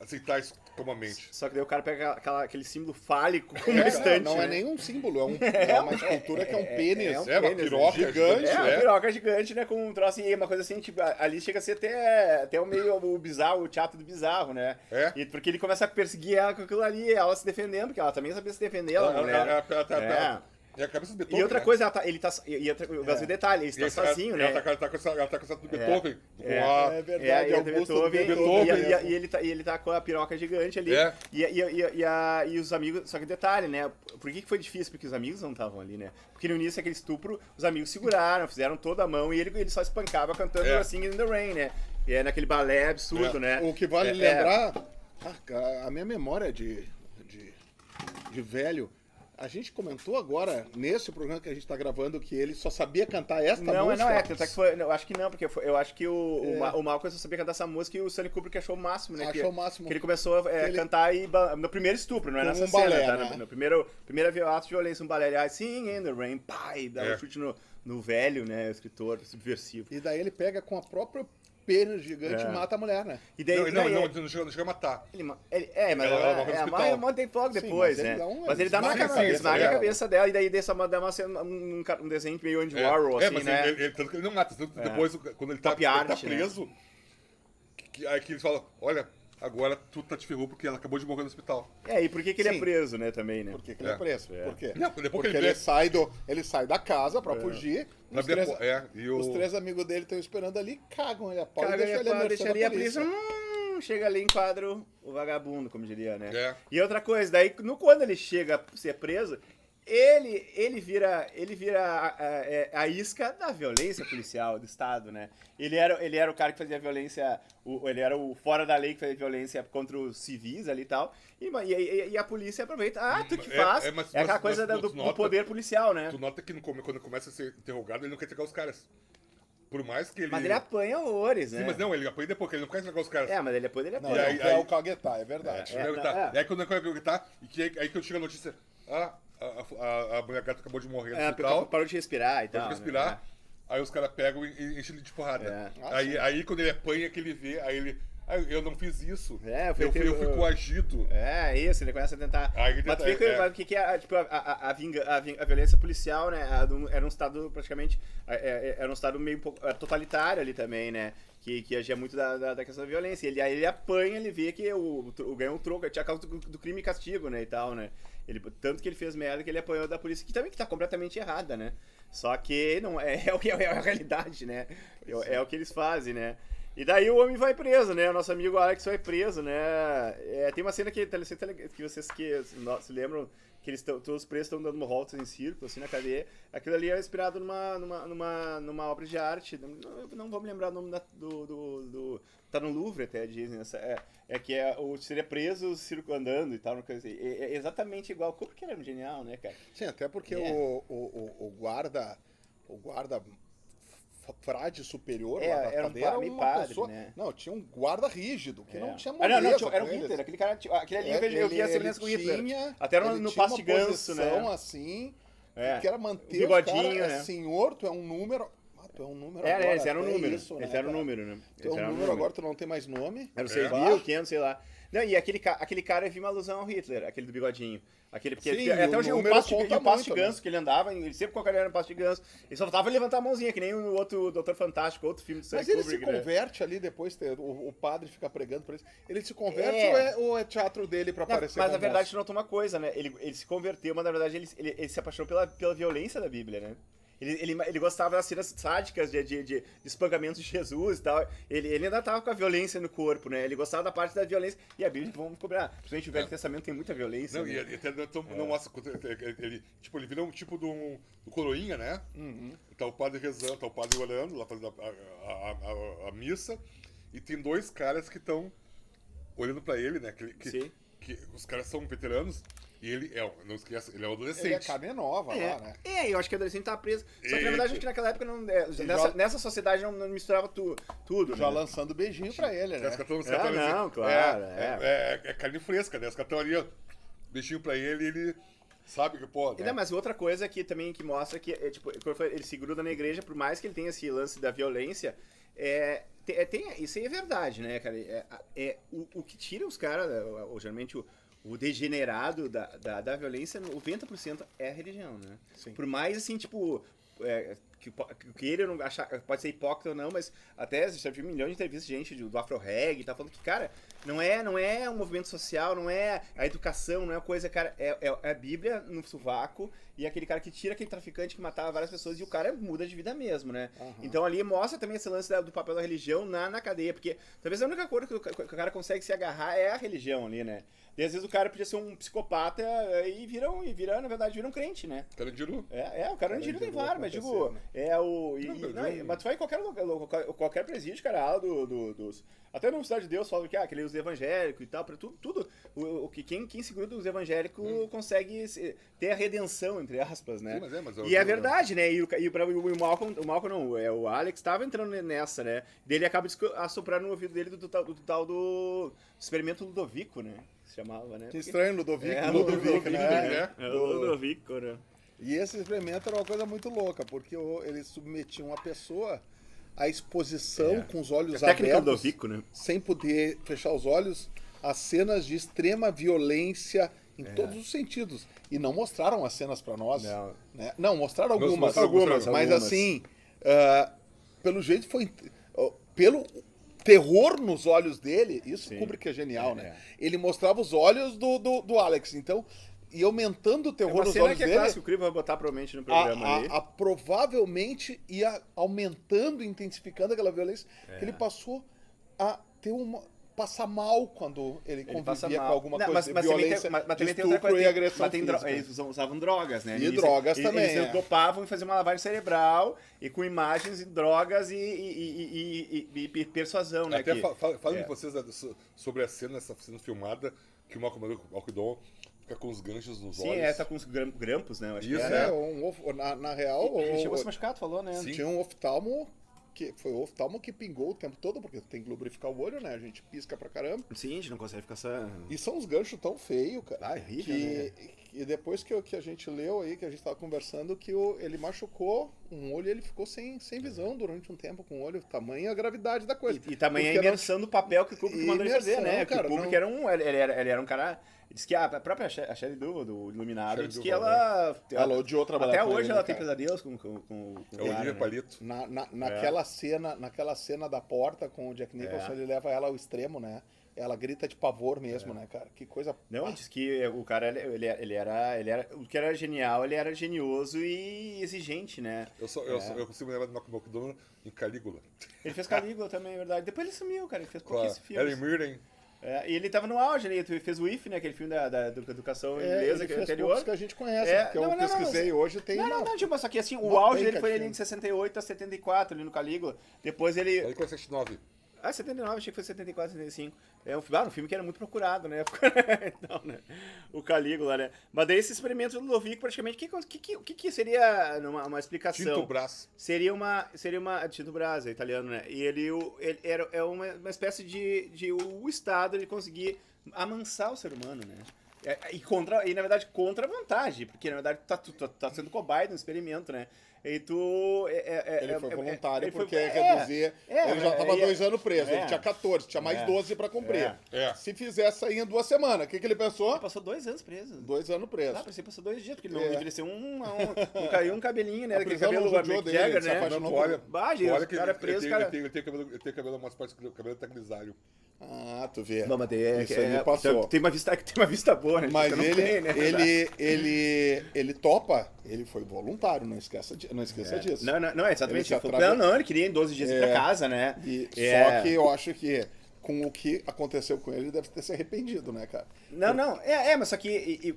aceitar isso calmamente.
Só que daí o cara pega aquele símbolo fálico como estante.
Não é nenhum símbolo, é uma escultura que é um pênis.
É uma piroca gigante.
É uma piroca gigante, né? Com um troço assim, uma coisa assim, tipo, ali chega a ser até o bizarro, o teatro do bizarro, né?
É.
E porque ele começa a perseguir ela com aquilo ali, ela se defendendo, porque ela também sabia se defender, ela, mulher.
É a cabeça do Beethoven.
E outra coisa, o detalhe, ele está sozinho, né?
Ela tá com essa do Beethoven.
É verdade, Augusto
Beethoven.
E ele tá com a piroca gigante ali.
É.
E os amigos. Só que detalhe, né? Por que foi difícil? Porque os amigos não estavam ali, né? Porque no início daquele estupro, os amigos seguraram, fizeram toda a mão e ele só espancava cantando assim in the Rain, né? E é naquele balé absurdo, né?
O que vale lembrar. A minha memória de velho. A gente comentou agora, nesse programa que a gente tá gravando, que ele só sabia cantar esta música.
Eu acho que não, porque eu acho que o Malcolm só sabia cantar essa música e o Stanley Kubrick achou o máximo, né?
Achou o máximo.
Que ele começou a cantar no primeiro estupro, não é nessa cena,
balé,
tá?
né?
No primeiro ato de violência, um balé, Sing in the Rain, pai, dá um chute no velho, né, escritor subversivo.
E daí ele pega com a própria pênis gigante e mata a mulher, né?
E daí,
não chega a matar.
Mas ela mantém fogo depois, né? Mas ele dá na cabeça dela, e daí só dá um desenho meio Andy Warhol, assim,
mas
né?
Tanto que ele não mata, depois, quando ele tá preso, aí que eles falam, olha, agora tu tá te ferrou porque ela acabou de morrer no hospital.
E por que ele é preso, né, também, né?
Por que ele é preso? Por quê?
Não,
porque ele sai da casa pra fugir, os três amigos dele estão esperando ali, cagam ele a pau e deixam ele à mercê da polícia.
Chega ali, enquadra o vagabundo, como diria, né?
E
outra coisa, daí quando ele chega a ser preso, ele vira a isca da violência policial do Estado, né? Ele era o cara que fazia violência, ele era o fora da lei que fazia violência contra os civis ali e tal, e a polícia aproveita, tu que faz, aquela coisa do poder policial, né?
Tu nota que quando começa a ser interrogado, ele não quer entregar os caras. Por mais que ele...
Mas ele apanha horrores, né?
Sim, mas não, ele apanha depois, porque ele não quer entregar os caras.
Mas ele depois ele apanha.
Não, ele é o caguetar, é verdade.
E aí quando ele quer caguetar, aí que chega a notícia, a mulher gata acabou de morrer no hospital.
Parou de respirar e tal.
Parou de respirar. Aí os caras pegam e enchem ele de porrada. Aí quando ele apanha, que ele vê, aí ele... eu não fiz isso. Eu fui coagido.
Isso, ele começa a tentar. Mas o que é tipo, a violência policial, né? Era um estado praticamente. Era um estado meio totalitário ali também, né? Que agia muito da questão da violência. Aí ele apanha, ele vê que ganhou um troco, tinha a causa do crime e castigo, né? E tal, né? Tanto que ele fez merda que ele apanhou da polícia, que também tá completamente errada, né? Só que não é a realidade, né? É o que eles fazem, né? E daí o homem vai preso, né? O nosso amigo Alex vai preso, né? Tem uma cena que vocês se lembram que todos os presos estão dando voltas em círculo, assim, na cadeia. Aquilo ali é inspirado numa obra de arte. Não vou me lembrar o nome tá no Louvre até, dizem. Seria preso, o circo andando e tal, uma coisa assim. É exatamente igual. Como que era genial, né, cara?
Sim, até porque o guarda frade superior lá da cadeia era uma padre, pessoa... Né? Não, tinha um guarda rígido, que não tinha moleza.
Era o Hitler, aquele ali eu vi a semelhança com o Hitler. Até no passo de ganso, né?
Assim, que era manter o
bigodinho,
cara,
né?
Senhor, tu é um número... tu é um número
agora.
Esse
era um número.
Isso, né,
esse era um número, né?
Tu é um número agora, tu não tem mais nome.
Era o 6.500, sei lá. Não, e aquele cara eu vi uma alusão ao Hitler, aquele do bigodinho.
Sim,
até o passo de ganso
né?
que ele andava, ele sempre com a galera no passo de ganso. Ele só faltava levantar a mãozinha, que nem o outro Doutor Fantástico, outro filme do Stanley Kubrick.
Mas ele se converte ali depois, o padre fica pregando pra ele. Ele se converte ou é teatro dele pra aparecer?
Mas na verdade, tu notou uma coisa, né? Ele se converteu, mas na verdade ele se apaixonou pela violência da Bíblia, né? Ele gostava das cenas sádicas de espancamento de Jesus e tal. Ele ainda tava com a violência no corpo, né? Ele gostava da parte da violência. E a Bíblia, vamos cobrar. Principalmente o Velho Testamento tem muita violência.
Não,
né?
e até não mostra. Ele vira um tipo do coroinha, né?
Uhum.
Tá o padre rezando, tá o padre orando, lá fazendo a missa. E tem dois caras que estão olhando pra ele, né? Que os caras são veteranos. E ele não esqueça, ele é um adolescente.
Ele é carne nova lá, né?
Eu acho que o adolescente tá preso. Só que na verdade, acho que naquela época, nessa sociedade não misturava tudo.
Já
né?
lançando beijinho pra ele, né?
Claro.
É carne fresca, né? Os caras estão ali, beijinho pra ele e ele sabe que pode.
Né? Mas outra coisa que mostra que, tipo, ele se gruda na igreja, por mais que ele tenha esse lance da violência, Isso aí é verdade, né, cara? O que tira os caras, geralmente o degenerado da violência, 90% é a religião, né?
Sim.
Por mais, assim, tipo... que ele não achar, pode ser hipócrita ou não, mas até já tive milhões de entrevistas de gente do Afro-Reg, tá falando que, cara, não é um movimento social, não é a educação, não é a coisa, cara, é a Bíblia no sovaco e aquele cara que tira aquele traficante que matava várias pessoas e o cara muda de vida mesmo, né? Uhum. Então ali mostra também esse lance do papel da religião na cadeia, porque talvez a única coisa que o cara consegue se agarrar é a religião ali, né? E às vezes o cara podia ser um psicopata e na verdade, viram um crente, né?
Carandiru.
O Carandiru tem vários, mas digo, mas tu vai em qualquer presídio, cara, dos... Até na Cidade de Deus fala que aquele os evangélicos e tal, para tudo quem se gruda dos evangélicos consegue ter a redenção, entre aspas, né?
Sim, mas
e é verdade, né? E o Malcolm não, o Alex estava entrando nessa, né? Dele acaba assoprando no ouvido dele do tal do experimento Ludovico, né? Se chamava, né?
Que estranho, Ludovico, né?
Ludovico, né?
E esse experimento era uma coisa muito louca, porque eles submetiam a pessoa à exposição com os olhos abertos,
Ludovico, né?
sem poder fechar os olhos, a cenas de extrema violência em todos os sentidos. E não mostraram as cenas para nós.
Não.
Né? Não, mostraram algumas. Mas assim, pelo jeito foi... Pelo terror nos olhos dele, isso Kubrick é genial, né? Ele mostrava os olhos do Alex, então... E aumentando o terror nos olhos dele...
Clássico, o Crivo vai botar provavelmente no programa ali.
Provavelmente ia aumentando, intensificando aquela violência, que ele passou a ter passar mal quando ele convivia com alguma coisa de violência, de estupro e agressão física.
Eles usavam drogas, né?
E drogas também.
Eles dopavam e faziam uma lavagem cerebral e com imagens e drogas e persuasão, né?
Até falem vocês sobre essa cena filmada que o Malcolm fica com os ganchos nos olhos.
Sim, tá com os grampos, né?
Isso, na real...
Ele chegou a se machucar, tu falou, né?
Sim. Tinha um oftalmo... Foi o oftalmo que pingou o tempo todo, porque tem que lubrificar o olho, né? A gente pisca pra caramba.
Sim, a gente não consegue ficar só...
E são uns ganchos tão feios, cara.
É horrível, né?
E depois que a gente leu aí, que a gente tava conversando, que ele machucou um olho e ele ficou sem visão durante um tempo com o olho. Tamanha a gravidade da coisa.
E tamanha a imersão do papel que o Kubrick mandou ele fazer, né? Cara, o Kubrick ele era um cara... Diz que a própria Shelly do Iluminado diz que ela
odiou trabalhar
até
com
hoje
ele,
ela
cara.
tem pesadelos com
É o Oliver Palito.
Naquela cena da porta com o Jack Nicholson, ele leva ela ao extremo, né? Ela grita de pavor mesmo, né, cara? Que coisa...
Não, diz que o cara, ele era... O que era genial, ele era genioso e exigente, né?
Eu consigo lembrar do Malcolm McDowell em Calígula.
Ele fez Calígula também, é verdade. Depois ele sumiu, cara. Ele fez pouquíssimos filmes.
Ellen Mirren.
E ele tava no auge, né? Ele fez o IF, né? Aquele filme da educação inglesa que é anterior.
Que a gente conhece, que eu pesquisei hoje, tem...
Tipo, só que assim, o auge dele foi ali de 68 a 74, ali no Calígula. Depois ele...
Ele foi 79.
79, achei que foi 74, 75. Um filme que era muito procurado, né? Então, né? O Calígula, né? Mas daí esse experimento do Ludovico, praticamente, o que seria uma explicação?
Tinto Brás.
Seria uma Tinto Brás, é italiano, né? E ele era uma espécie de o Estado ele conseguir amansar o ser humano, né? E na verdade, contra a vantagem, porque na verdade tá sendo cobaia de um experimento, né? E tu...
ele foi voluntário porque quer dizer... ele já estava 2 anos preso, ele tinha 14, tinha mais 12 para cumprir. Se fizesse aí em 2 semanas, o que ele pensou?
Ele passou 2 anos preso.
2 anos preso.
Ah, você passou 2 dias, porque ele não envelheceu não caiu um cabelinho, né? Aquele
cabelo
Mick Jagger, né?
Olha que
cara preso, cara...
Ele tem cabelo umas partes, o cabelo tá grisalho.
Ah, tu vê.
Não, mas
isso aí passou.
Tem uma vista boa, né?
Mas ele topa, ele foi voluntário, não esqueça disso.
Não, exatamente. Ele queria em 12 dias ir pra casa, né?
Só que eu acho que com o que aconteceu com ele, deve ter se arrependido, né, cara?
Mas só que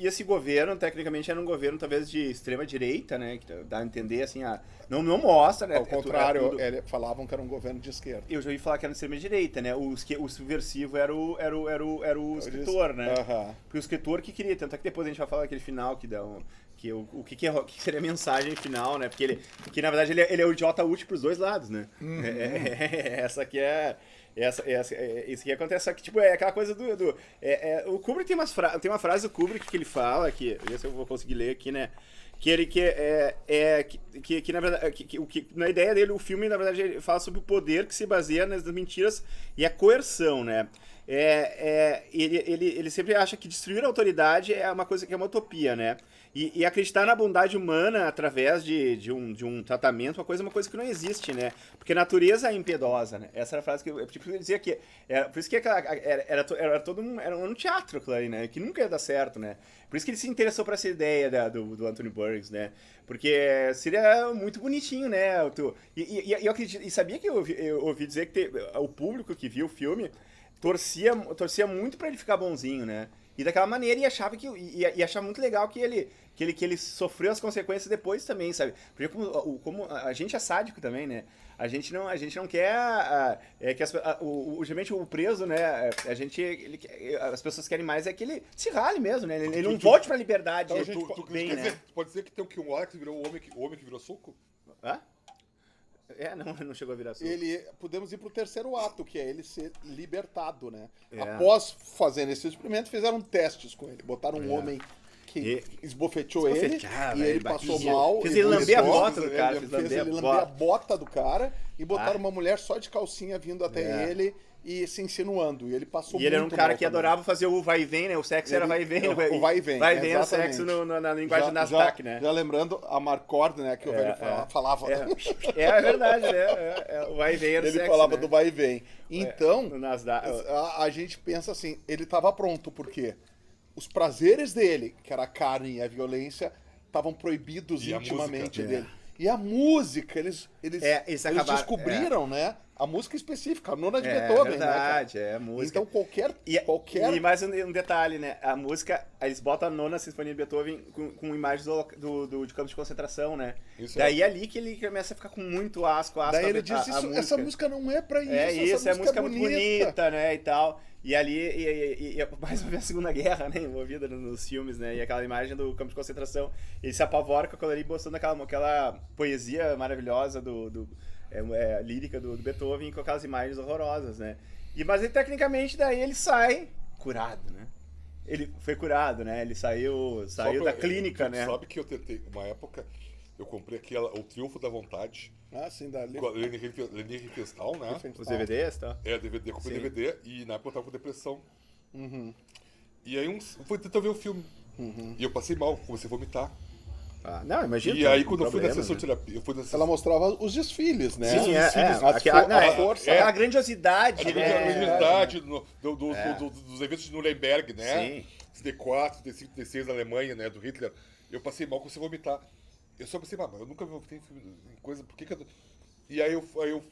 esse governo, tecnicamente, era um governo talvez de extrema direita, né, que dá a entender, assim, não mostra, né?
Ao contrário, falavam que era um governo de esquerda.
Eu já ouvi falar que era de extrema direita, né, o subversivo era o escritor, né? Porque o escritor que queria, tanto é que depois a gente vai falar daquele final que dá o que seria a mensagem final, né? Porque na verdade ele é o idiota útil pros 2 lados, né? Essa aqui é Isso que acontece, só que, tipo, é aquela coisa o Kubrick tem uma frase do Kubrick que ele fala, que esse eu vou conseguir ler aqui, né? Que na verdade, na ideia dele, o filme, na verdade, ele fala sobre o poder que se baseia nas mentiras e a coerção, né? Ele sempre acha que destruir a autoridade é uma coisa que é uma utopia, né? E acreditar na bondade humana através de um tratamento, uma coisa que não existe, né? Porque a natureza é impiedosa, né? Essa era a frase que eu dizia que... por isso que era um teatro, aquilo aí, né? Que nunca ia dar certo, né? Por isso que ele se interessou por essa ideia do Anthony Burgess, né? Porque seria muito bonitinho, né? Eu acredito, e sabia que eu ouvi dizer que o público que viu o filme torcia muito pra ele ficar bonzinho, né? E daquela maneira e achava muito legal que ele sofreu as consequências depois também, sabe? Porque como a gente é sádico também, né? A gente não quer que geralmente o preso, né? As pessoas querem mais que ele se rale mesmo, né? Ele não volte pra liberdade.
Então, pode dizer que tem um hora que virou o homem que virou suco?
Hã? Não chegou a virar suco.
Podemos ir pro terceiro ato, que é ele ser libertado, né? Após fazendo esse experimento, fizeram testes com ele. Botaram um homem que esbofeteou ele e ele passou mal.
Fez ele lamber a bota do cara.
Fez ele lamber a bota do cara e botaram uma mulher só de calcinha vindo até ele e se insinuando. E ele passou muito mal.
E ele era um cara que adorava fazer o vai e vem, né? O sexo era vai e vem.
O vai e vem.
Vai e vem era o sexo na linguagem da Nasdaq, né?
Já lembrando a Marcord, né? Que o velho falava.
É verdade, né? O vai e vem era o sexo.
Ele falava do vai e vem. Então,
Nasdaq.
a gente pensa assim, ele estava pronto, porque os prazeres dele, que era a carne e a violência, estavam proibidos intimamente dele. E a música, eles descobriram, né? A música específica, a nona de Beethoven,
verdade,
né?
É a música.
Então qualquer...
E mais um detalhe, né? A música, eles botam a nona sinfonia de Beethoven com imagens de campos de concentração, né? Daí é ali que ele começa a ficar com muito asco.
Daí ele diz, essa música não é pra isso.
Essa música é muito bonita, né? E tal. E ali, mais uma vez a Segunda Guerra, né? Envolvida nos filmes, né? E aquela imagem do campo de concentração. Ele se apavora com aquilo ali, mostrando aquela poesia maravilhosa lírica do Beethoven com aquelas imagens horrorosas, né? Mas ele, tecnicamente, daí ele sai curado, né? Ele foi curado, né? Ele saiu da clínica, né?
Sabe que eu tentei, uma época, eu comprei o Triunfo da Vontade.
Sim, da
Leni Riefenstahl, né?
Os DVDs, tá?
DVD, comprei DVD e na época eu tava com depressão. E aí eu fui tentar ver o filme. E eu passei mal, comecei a vomitar.
Não, imagina.
E aí quando eu fui na sessão de terapia,
ela mostrava os desfiles, né?
Sim,
a força.
A grandiosidade,
né? A grandiosidade dos eventos de Nuremberg, né?
Sim.
CD4, D5, D6 da Alemanha, né? Do Hitler. Eu passei mal, comecei a vomitar. Eu só pensei, mas eu nunca vomitei em coisa, por que eu... E aí eu fui eu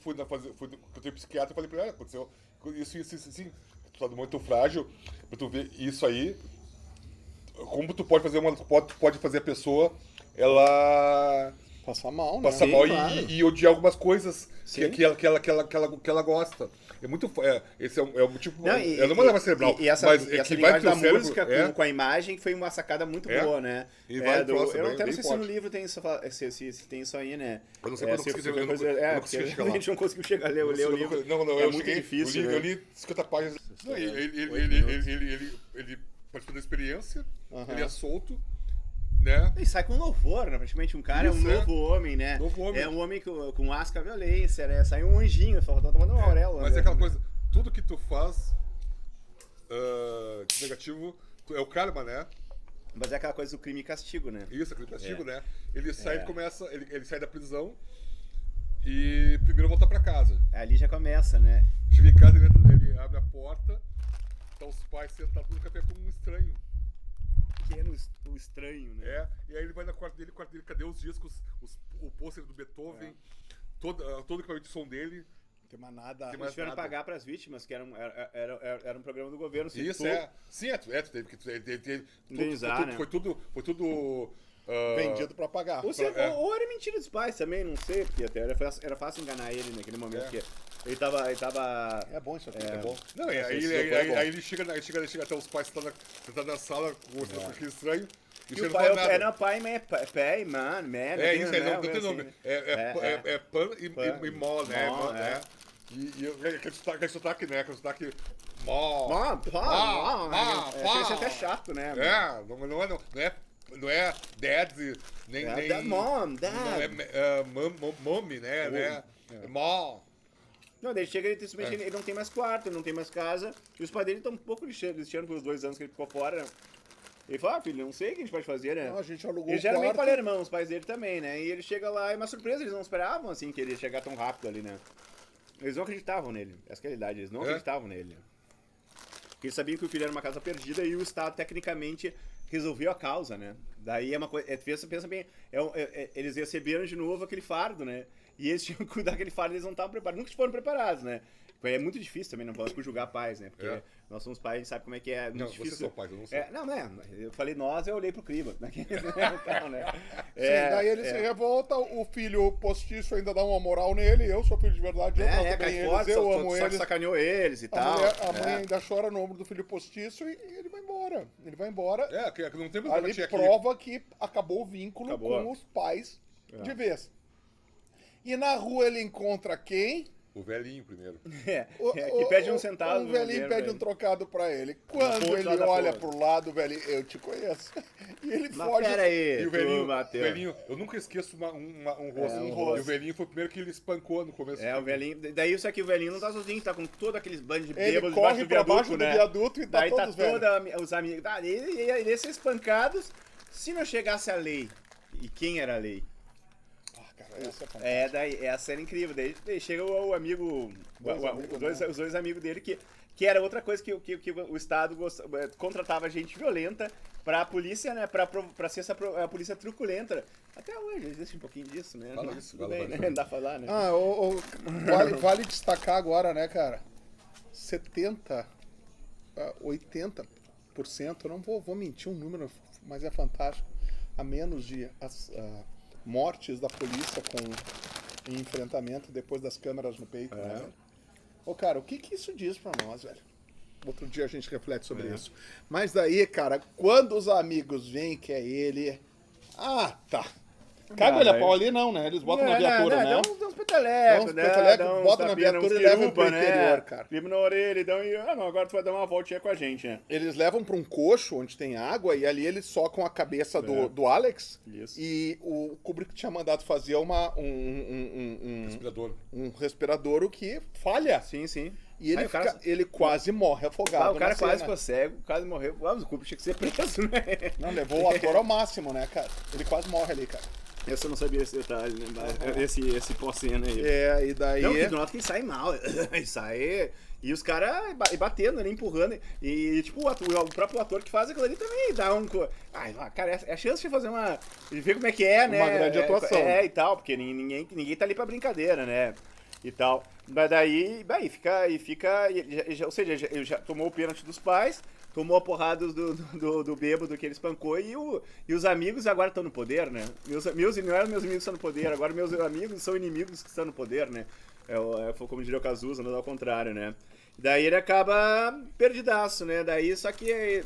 tenho psiquiatra e falei pra ele, aconteceu isso, assim, tu tá muito frágil, pra tu ver isso aí, como tu pode fazer a pessoa, ela...
Passar mal, né?
Passar mal e odiar algumas coisas que ela gosta. É muito. Esse é o motivo. Eu não vou levar cerebral.
Mas é que vai ter o cérebro. Música com a imagem foi uma sacada muito boa, né?
E vai
eu não sei se no livro tem isso, se tem isso aí, né?
Eu não sei quando eu não consegui chegar lá.
A gente não conseguiu chegar a ler o livro.
Não,
é muito difícil.
Eu li 50 páginas. Ele participou da experiência, ele é solto. Né?
E sai com louvor, né? Praticamente um cara é um novo homem, né? É um homem com asco à violência, né? Sai um anjinho, só tá tomando uma auréola.
Mas é aquela coisa, tudo que tu faz de negativo é o karma, né?
Mas é aquela coisa do crime e castigo, né?
Isso, crime e castigo, né? Ele sai ele sai da prisão e primeiro volta pra casa.
Ali já começa, né?
Chega em casa, ele abre a porta, tá os pais sentados no café como um estranho.
Pequeno, o estranho, né?
E aí ele vai no quarto dele, cadê os discos, o pôster do Beethoven, todo o equipamento de som dele.
Não tem mais nada.
Eles tiveram que pagar pras vítimas, que era um programa do governo.
Isso, Sim, tu teve que...
Indenizar, né?
Foi tudo...
vendido pra pagar.
Ou era mentira dos pais também, não sei, porque até era fácil enganar ele naquele momento, porque ele tava...
É bom isso aqui, é bom.
Não, aí ele chega até os pais sentados na sala, mostrando com aquele estranho.
E o pai é pai, mas é pai, mano,
isso aí, não tem nome. É pan e mó, né? E aquele sotaque, né? Aquele sotaque...
Isso é até chato, né?
Não é dad, nem...
Mom, dad.
Não é mommy, né? Mom.
Não, daí chega ele não tem mais quarto, ele não tem mais casa. E os pais dele estão um pouco lixando pelos 2 anos que ele ficou fora, né? Ele fala, filho, não sei o que a gente pode fazer, né?
Não, a gente alugou
ele já era meio palermão, os pais dele também, né? E ele chega lá, é uma surpresa, eles não esperavam, assim, que ele ia chegar tão rápido ali, né? Eles não acreditavam nele, essa que é a realidade, eles não acreditavam nele. Porque eles sabiam que o filho era uma casa perdida e o Estado, tecnicamente, resolveu a causa, né? Daí é uma coisa, pensa bem, eles receberam de novo aquele fardo, né? E eles tinham que cuidar daquele fardo, eles não estavam preparados, nunca foram preparados, né? É muito difícil também, não podemos julgar pais, né? Porque nós somos pais, a gente sabe como é que é. Muito
não,
difícil.
vocês são pais, eu não sei.
Não, né? Eu falei nós, eu olhei pro Criba. Né?
Sim, daí ele se revolta, o filho postiço ainda dá uma moral nele, eu sou filho de verdade, eu trato bem eles, eu amo eles.
Só que sacaneou eles e tal.
A mãe ainda chora no ombro do filho postiço e ele vai embora. Ele vai embora.
Que não tem
ali prova que acabou o vínculo com os pais de vez. E na rua ele encontra quem?
O velhinho primeiro.
Que pede um centavo.
O velhinho pede um trocado pra ele. Quando ele olha pro lado, o velhinho, eu te conheço. E ele foge.
Pera aí,
e o velhinho, eu nunca esqueço um rosto. E o velhinho foi o primeiro que ele espancou no começo.
O velhinho. Daí isso aqui, o velhinho não tá sozinho, tá com todos aqueles bandos de
bêbados
debaixo do viaduto.
Ele corre pra baixo do viaduto e tá
daí
todos velhos.
Daí tá todos os amigos. Ele ia ser espancados se não chegasse a lei. E quem era a lei? Daí essa era incrível. Daí chega o amigo, os dois amigos dele, que era outra coisa que o Estado contratava gente violenta pra polícia, né? Pra ser a polícia truculenta. Até hoje existe um pouquinho disso, né?
Fala isso,
né? Não dá pra falar, né?
Vale destacar agora, né, cara? 70%, 80%, eu não vou mentir um número, mas é fantástico, a menos de mortes da polícia em enfrentamento depois das câmeras no peito, né? Cara, o que isso diz pra nós, velho? Outro dia a gente reflete sobre isso. Mas daí, cara, quando os amigos veem que é ele... tá. Caga ele a pau ali, não, né? Eles botam na viatura, né?
Dá uns petelecos,
botam na viatura e levam pro interior, cara.
Clima na orelha e agora tu vai dar uma voltinha com a gente, né?
Eles levam pra um coxo onde tem água e ali eles socam a cabeça do Alex.
Isso.
E o Kubrick tinha mandado fazer
respirador.
Um respirador, o que falha.
Sim.
E ele quase morre afogado.
O cara quase ficou cego, quase morreu. O Kubrick tinha que ser preso, né?
Não, levou o ator ao máximo, né, cara? Ele quase morre ali, cara.
Esse eu não sabia esse detalhe, né? Esse pós-cena aí.
E daí...
Não, que nota que ele sai mal. Ele sai... E os caras batendo ali, empurrando. E tipo, o próprio ator que faz aquilo ali também dá um... cara, é a chance de fazer uma... De ver como é que é, né?
Uma grande atuação.
E tal, porque ninguém tá ali pra brincadeira, né? E tal. Mas daí fica... Ou seja, ele já tomou o pênalti dos pais... Tomou a porrada do bêbado que ele espancou e os amigos agora estão no poder, né? Não eram meus amigos que estão no poder, agora meus amigos são inimigos que estão no poder, né? Como diria o Cazuza, não é ao contrário, né? Daí ele acaba perdidaço, né? Daí, só que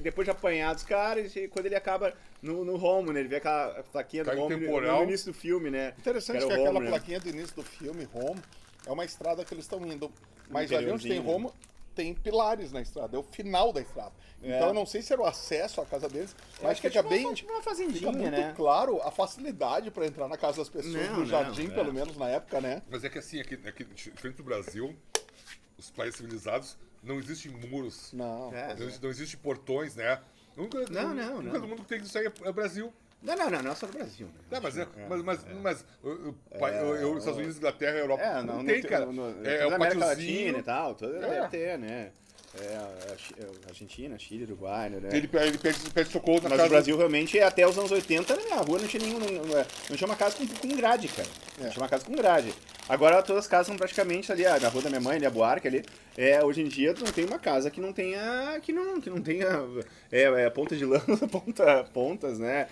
depois de apanhar dos caras, quando ele acaba no home, né? Ele vê aquela plaquinha do home no início do filme, né?
Interessante que aquela plaquinha do início do filme, home, é uma estrada que eles estão indo. Mas ali onde tem home... Tem pilares na estrada, é o final da estrada. Então eu não sei se era o acesso à casa deles, mas fica bem.
Tipo uma fazendinha,
fica muito claro a facilidade para entrar na casa das pessoas, no jardim, pelo menos na época, né?
Mas é que assim, aqui diferente do Brasil, os países civilizados, não existem muros.
Não
existem portões, né? Nunca todo mundo que tem isso aí é o Brasil.
Não é só no Brasil. Né?
Mas os Estados Unidos, Inglaterra, Europa, não tem, cara.
É o América Latina e tal, deve ter, né? Argentina, Chile, Uruguai, né?
Ele pede socorro na casa.
Mas o Brasil realmente, até os anos 80, na minha rua não tinha não tinha uma casa com grade, cara. Não tinha uma casa com grade. Agora todas as casas são praticamente ali, na rua da minha mãe, ali a Buarque ali. Hoje em dia não tem uma casa que não tenha. Que não tenha ponta de lança, pontas, né?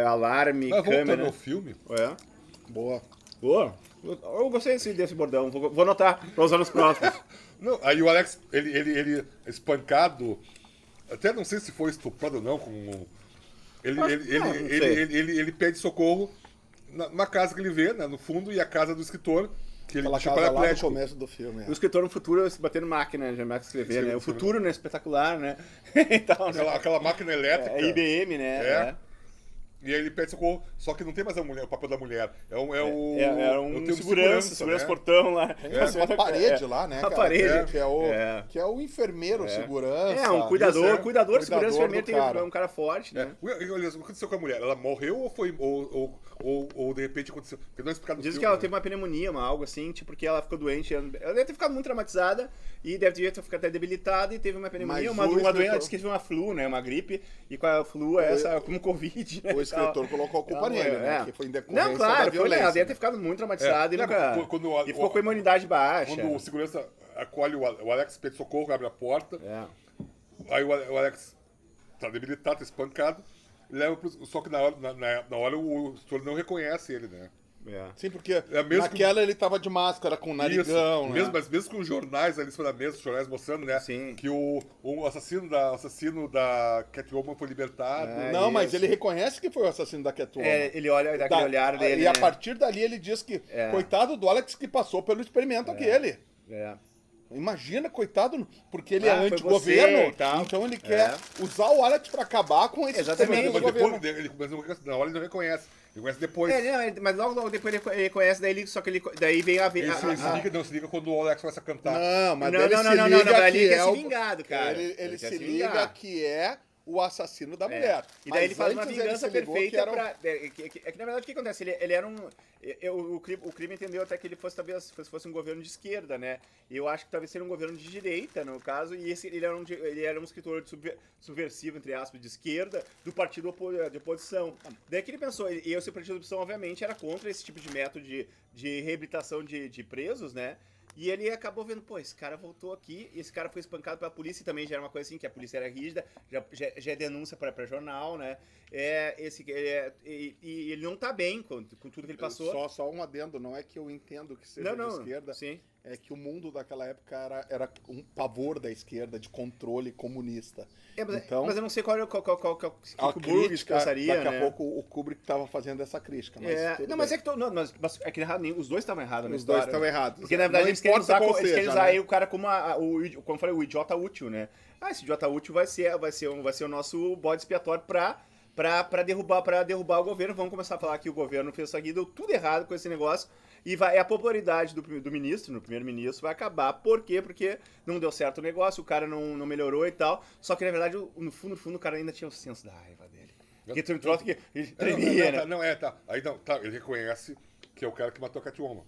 Alarme,
câmera.
Voltando
ao filme.
Boa.
Eu gostei desse bordão, vou anotar pra usar nos próximos.
Não, aí o Alex, ele espancado, até não sei se foi estuprado ou não, ele pede socorro na casa que ele vê, né, no fundo, e a casa do escritor, Que ele
Aquela
deixou
casa lá no
paraplégico.
começo do filme.
O escritor no futuro batendo máquina, já mais escrever, né? O futuro, né? Espetacular, né? Então,
Aquela máquina elétrica.
É IBM, né?
E aí ele pede socorro, só que não tem mais a mulher, o papel da mulher. É
um segurança
né?
portão lá.
Tem uma parede lá, né?
A parede.
Que é o enfermeiro, segurança.
Um cuidador, segurança, enfermeiro,
cara.
É um cara forte, né?
O que aconteceu com a mulher? Ela morreu ou foi. Ou de repente aconteceu? Porque não é explicado no
Dizem
filme,
que ela
né?
teve uma pneumonia, algo assim, tipo, porque ela ficou doente. Ela deve ter ficado muito traumatizada e deve ter ficado até debilitada e teve uma pneumonia, uma doença, diz que teve uma flu, né? Uma gripe. E com a flu, essa como Covid, né?
O escritor colocou a culpa nele, né? Que foi em decorrência
Não, claro,
da violência.
ela deve ter ficado muito traumatizada e ficou com a imunidade baixa.
Quando o segurança acolhe o Alex, pede socorro, abre a porta. Aí o Alex tá debilitado, tá espancado. Leva só que na hora o escritor não reconhece ele, né?
Sim, porque naquela ele tava de máscara, com o narigão, né?
Mas mesmo com os jornais ali em cima da mesa, os jornais mostrando, né?
Sim.
Que o assassino da Catwoman foi libertado.
Não, mas ele reconhece que foi o assassino da Catwoman.
Ele olha daquele olhar dele.
E a partir dali ele diz que, coitado do Alex que passou pelo experimento aquele. Imagina, coitado, porque ele é anti-governo, então ele quer usar o Alex pra acabar com esse
exatamente
do governo. Na hora ele não reconhece. Ele conhece depois.
Mas logo depois ele conhece, daí vem a...
Ele se liga quando o Alex começa a cantar.
Não, mas
ele quer se vingado, cara.
Ele se liga que é o assassino da mulher.
E daí ele faz uma vingança perfeita pra... É que na verdade o que acontece? Ele era um... O crime entendeu até que ele talvez fosse um governo de esquerda, né? E eu acho que talvez seria um governo de direita, no caso, e ele era um escritor subversivo, entre aspas, de esquerda, do partido de oposição. Daí que ele pensou, e esse partido de oposição, obviamente, era contra esse tipo de método de reabilitação de presos, né? E ele acabou vendo, pô, esse cara voltou aqui, e esse cara foi espancado pela polícia, e também já era uma coisa assim, que a polícia era rígida, já é denúncia pra jornal, né? E ele não tá bem com tudo que ele passou.
Só um adendo, não é que eu entendo que seja de esquerda,
sim.
É que o mundo daquela época era um pavor da esquerda, de controle comunista.
Mas eu não sei qual o
Kubrick
pensaria,
daqui a pouco o Kubrick estava fazendo essa crítica. Mas
os dois estavam errados.
Os dois estavam errados.
Porque na verdade eles querem usar aí o cara como como eu falei, o idiota útil, né? Esse idiota útil vai ser o nosso bode expiatório pra derrubar o governo. Vamos começar a falar que o governo fez isso aqui, deu tudo errado com esse negócio. E a popularidade do primeiro-ministro, vai acabar. Por quê? Porque não deu certo o negócio, o cara não melhorou e tal. Só que, na verdade, no fundo, o cara ainda tinha o senso da raiva dele. Porque tem um troço que ele tremia, né?
Aí ele reconhece que é o cara que matou a Catwoman.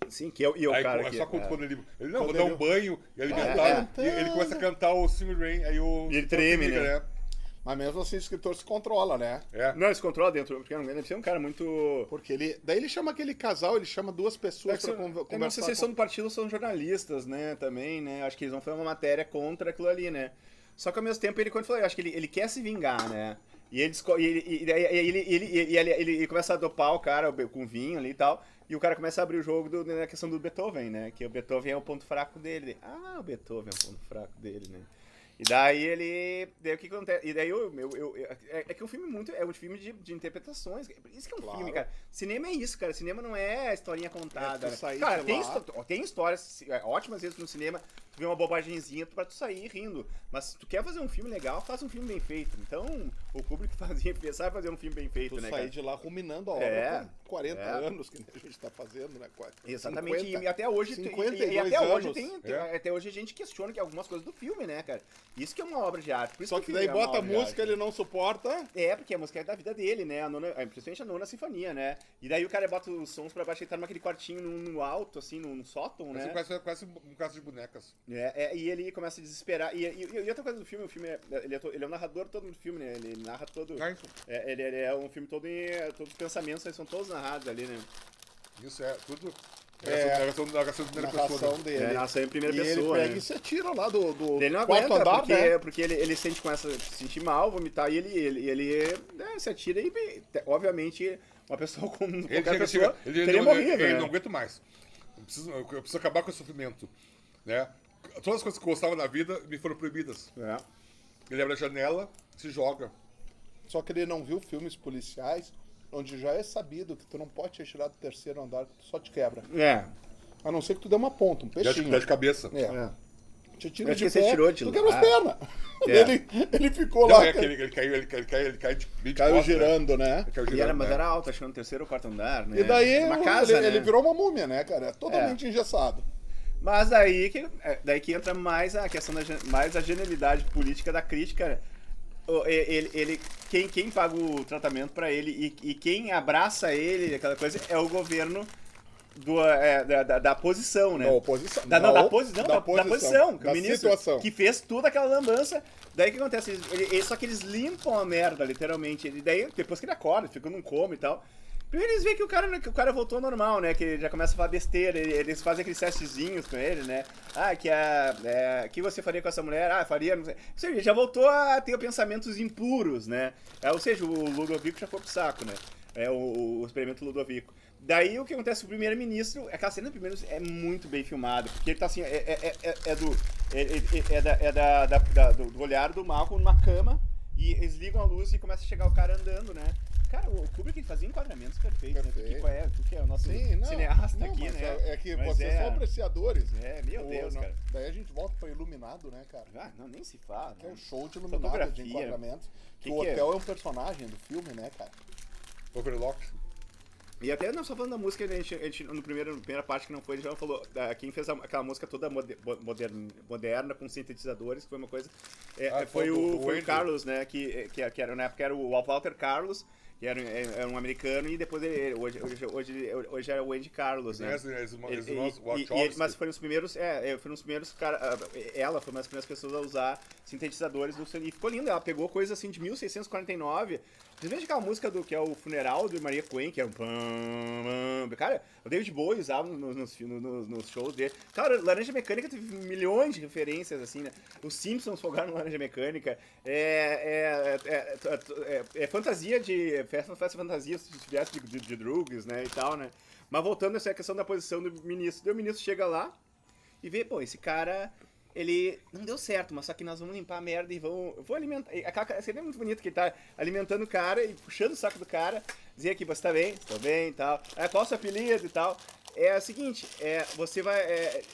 Sim, que é o cara que...
Só quando ele vou dar um banho e alimentar, e ele começa a cantar o Sing Rain, aí
ele treme, né?
Mas mesmo assim o escritor se controla, né?
Não, ele se controla dentro, porque ele deve ser um cara muito...
Porque daí ele chama aquele casal, ele chama duas pessoas pra conversar.
Eu não sei se eles são do partido ou são jornalistas, né, também, né? Acho que eles vão fazer uma matéria contra aquilo ali, né? Só que ao mesmo tempo, quando falou, eu acho que ele quer se vingar, né? E ele começa a dopar o cara com vinho ali e tal. E o cara começa a abrir o jogo na questão do Beethoven, né? Que o Beethoven é o ponto fraco dele. O Beethoven é o ponto fraco dele, né? E daí o que acontece? E daí é que um filme é um filme de interpretações. Isso que é um filme, cara. Cinema é isso, cara. Cinema não é historinha contada. Cara, tem histórias ótimas vezes no cinema. Tu vê uma bobagemzinha pra tu sair rindo. Mas se tu quer fazer um filme legal, faz um filme bem feito. Então, o Kubrick sabe fazer um filme bem feito, né, cara?
Sair de lá ruminando a obra com 40 anos que a gente tá fazendo, né?
Exatamente.
50,
e até hoje até hoje a gente questiona que algumas coisas do filme, né, cara? Isso que é uma obra de arte. Por isso
só que daí bota a música, ele não suporta.
Porque a música é da vida dele, né? Principalmente a nona sinfonia, né? E daí o cara bota os sons pra baixo, ele tá naquele quartinho no alto, assim, no sótão, né?
Quase um caso de bonecas.
E ele começa a desesperar. E outra coisa do filme, ele é o narrador todo do filme, né? Ele narra todo. Ele é um filme todo todos os pensamentos são todos narrados ali, né?
Isso tudo. Narração em primeira pessoa
dele.
Narração em primeira pessoa.
Ele pega e se atira lá do
ele não
quarto
aguenta,
andar,
porque ele começa a se sentir mal, vomitar, e ele se atira e, obviamente, uma pessoa como qualquer pessoa teria morrido, né?
Ele não aguenta mais. Eu preciso acabar com esse sofrimento, né? Todas as coisas que eu gostava na vida me foram proibidas. Ele abre a janela, se joga.
Só que ele não viu filmes policiais onde já é sabido que tu não pode te atirar do terceiro andar, tu só te quebra.
A
não ser que tu dê uma ponta, um peixinho.
Dá de cabeça.
Te tira de pé,
você tirou de
tu quebra as pernas. Ele ficou
Não,
lá.
ele caiu de
Caiu
costas,
girando, né?
Caiu girando,
mas era alto, acho que no terceiro ou quarto andar, né?
E daí
uma casa,
ele virou uma múmia, né, cara? É totalmente engessado.
Mas daí que entra mais a questão mais a genialidade política da crítica. Quem paga o tratamento pra ele e quem abraça ele, aquela coisa, é o governo da posição, né?
Da oposição.
Da posição.
Da
o ministro
situação.
que fez toda aquela lambança. Daí o que acontece? Só que eles limpam a merda, literalmente. Daí, depois que ele acorda, fica num coma e tal. Primeiro eles veem que o cara voltou ao normal, né? Que ele já começa a falar besteira. Eles fazem aqueles testezinhos com ele, né? Que você faria com essa mulher? Faria, não sei. Ou seja, ele já voltou a ter pensamentos impuros, né? Ou seja, o Ludovico já foi pro saco, né? O experimento Ludovico. Daí o que acontece? O primeiro-ministro, aquela cena do primeiro-ministro é muito bem filmada, porque ele tá assim, do olhar do Malcolm numa cama, e eles ligam a luz e começa a chegar o cara andando, né? Cara, o Kubrick fazia enquadramentos perfeitos, né? Tu que é o nosso cineasta aqui, né?
É que vocês são apreciadores.
Meu Deus, cara.
Daí a gente volta pra Iluminado, né, cara?
Não, nem se fala.
Que é um show de Iluminado, de enquadramentos. O hotel é um personagem do filme, né, cara?
Overlock.
E até não só falando da música, a gente na primeira parte que não foi, a gente já falou, quem fez aquela música toda moderna, com sintetizadores, que foi uma coisa, foi o Carlos, né, que era, na época era o Walter Carlos, que era um americano, e depois hoje é o Andy Carlos, né? Mas foi um dos primeiros, ela foi uma das primeiras pessoas a usar sintetizadores do e ficou lindo, ela pegou coisa assim de 1649. Vocês veem aquela música que é o Funeral de Maria Queen, que é um pam. Cara, o David Bowie usava nos shows dele. Cara, Laranja Mecânica teve milhões de referências, assim, né? Os Simpsons folgaram no Laranja Mecânica. É fantasia de. Festa fantasia, se tivesse de drugs, né? E tal, né? Mas voltando a essa questão da posição do ministro. O ministro chega lá e vê, esse cara. Ele não deu certo, mas só que nós vamos limpar a merda e vou alimentar. Aquela cena é muito bonita, que ele tá alimentando o cara e puxando o saco do cara, dizer aqui, você tá bem? Estou bem e tal. Qual o seu apelido e tal? É o seguinte, você vai.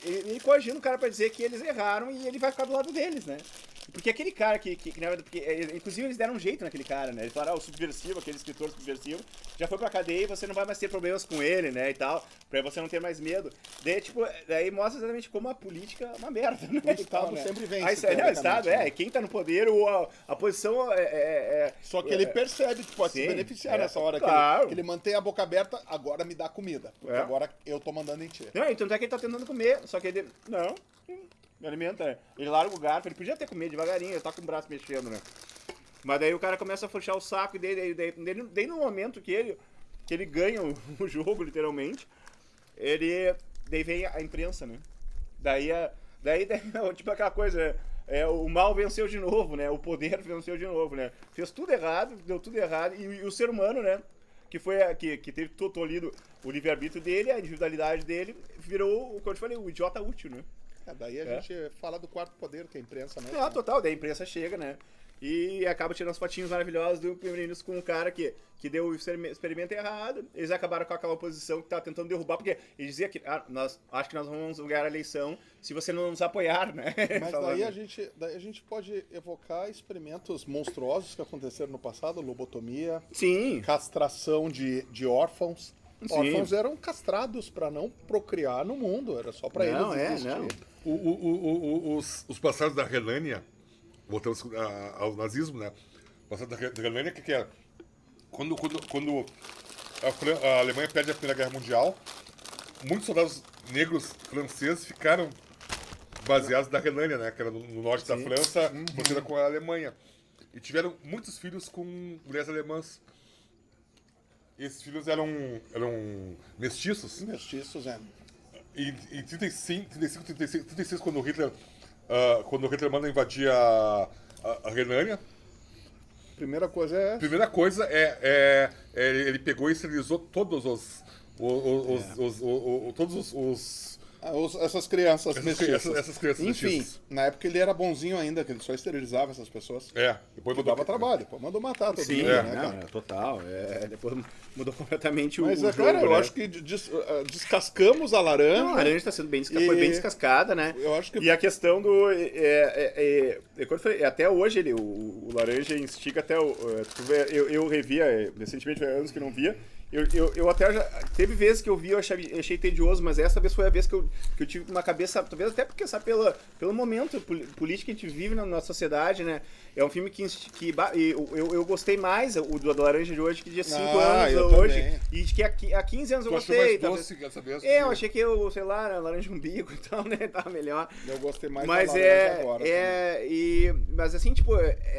Ele coagindo o cara pra dizer que eles erraram e ele vai ficar do lado deles, né? Porque aquele cara inclusive eles deram um jeito naquele cara, né? Eles falaram, o subversivo, aquele escritor subversivo, já foi pra cadeia e você não vai mais ter problemas com ele, né? E tal, pra você não ter mais medo. Daí mostra exatamente como a política é uma merda, né?
O Estado sempre vence.
O Estado, quem tá no poder, a posição
Só que ele percebe que pode se beneficiar nessa hora,
claro.
que ele mantém a boca aberta, agora me dá comida. Porque agora eu tô mandando em ti.
Não, então é que ele tá tentando comer, só que ele. Não. Me alimenta, ele larga o garfo, ele podia ter comido devagarinho, ele tá com o braço mexendo, né? Mas daí o cara começa a puxar o saco e daí no momento que ele ganha o jogo, literalmente, daí vem a imprensa, né? Daí tipo aquela coisa, o mal venceu de novo, né? O poder venceu de novo, né? Fez tudo errado, deu tudo errado, e o ser humano, né? Que teve tolido o livre-arbítrio dele, a individualidade dele, virou, como eu te falei, o idiota útil, né?
Daí a gente fala do quarto poder, que é a imprensa, né?
Total, daí a imprensa chega, né? E acaba tirando as fotinhos maravilhosas do primeiro-ministro com um cara que deu o experimento errado. Eles acabaram com aquela oposição que tá tentando derrubar, porque ele dizia que acho que nós vamos ganhar a eleição se você não nos apoiar, né?
Mas daí a gente pode evocar experimentos monstruosos que aconteceram no passado, lobotomia,
sim,
castração de órfãos.
Sim.
Órfãos eram castrados para não procriar no mundo, era só para eles existirem.
Os passados da Renânia, voltamos ao nazismo, né? O passado da Renânia, que é? Quando a Alemanha perde a Primeira Guerra Mundial, muitos soldados negros franceses ficaram baseados na Renânia, né? Que era no norte da França, fronteira com a Alemanha. E tiveram muitos filhos com mulheres alemãs. Esses filhos eram mestiços.
Mestiços,
Em 36, quando o Hitler manda invadir a Renânia,
primeira coisa
é ele pegou e esterilizou todos os
Essas crianças mestiças.
Essas crianças
Enfim,
mestiças.
na época ele era bonzinho ainda, que ele só esterilizava essas pessoas.
Depois
Que dava trabalho, depois mandou matar todo mundo, né, cara?
Total. Depois mudou completamente
Mas,
o jogo,
cara, eu
né?
acho que descascamos a laranja.
Não, a laranja tá sendo foi bem descascada, né?
Eu acho que...
E a questão do... quando eu falei, até hoje o laranja instiga até o... eu revia, recentemente, anos que não via. Eu até já... Teve vezes que eu vi, eu achei tedioso, mas essa vez foi a vez que eu tive uma cabeça... Talvez até porque, sabe, pelo momento político que a gente vive na nossa sociedade, né? É um filme que eu gostei mais do Laranja de hoje que de 5 anos hoje. Também. E de que há 15 anos eu gostei.
Mais doce dessa vez,
eu achei que sei lá, laranja umbigo e tal, né? Tava melhor.
Eu gostei mais
mas
da laranja agora.
Mas assim, tipo...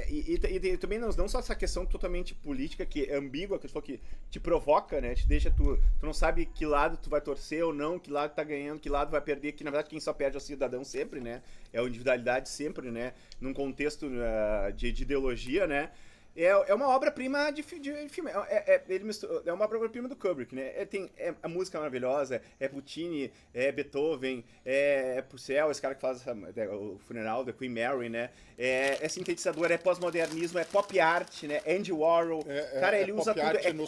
E também não só essa questão totalmente política, que é ambígua, que te provoca, né? Te deixa... Tu não sabe que lado tu vai torcer ou não, que lado tá ganhando, que lado vai perder, que na verdade quem só perde é o cidadão sempre, né? É a individualidade sempre, né? Num contexto de ideologia, né? É uma obra-prima de filme. É uma obra-prima do Kubrick, né? A música maravilhosa, é Puccini, é Beethoven, é Purcell, esse cara que faz o funeral da Queen Mary, né? É sintetizador, é pós-modernismo, é pop art, né? Andy Warhol. Cara, ele usa tudo,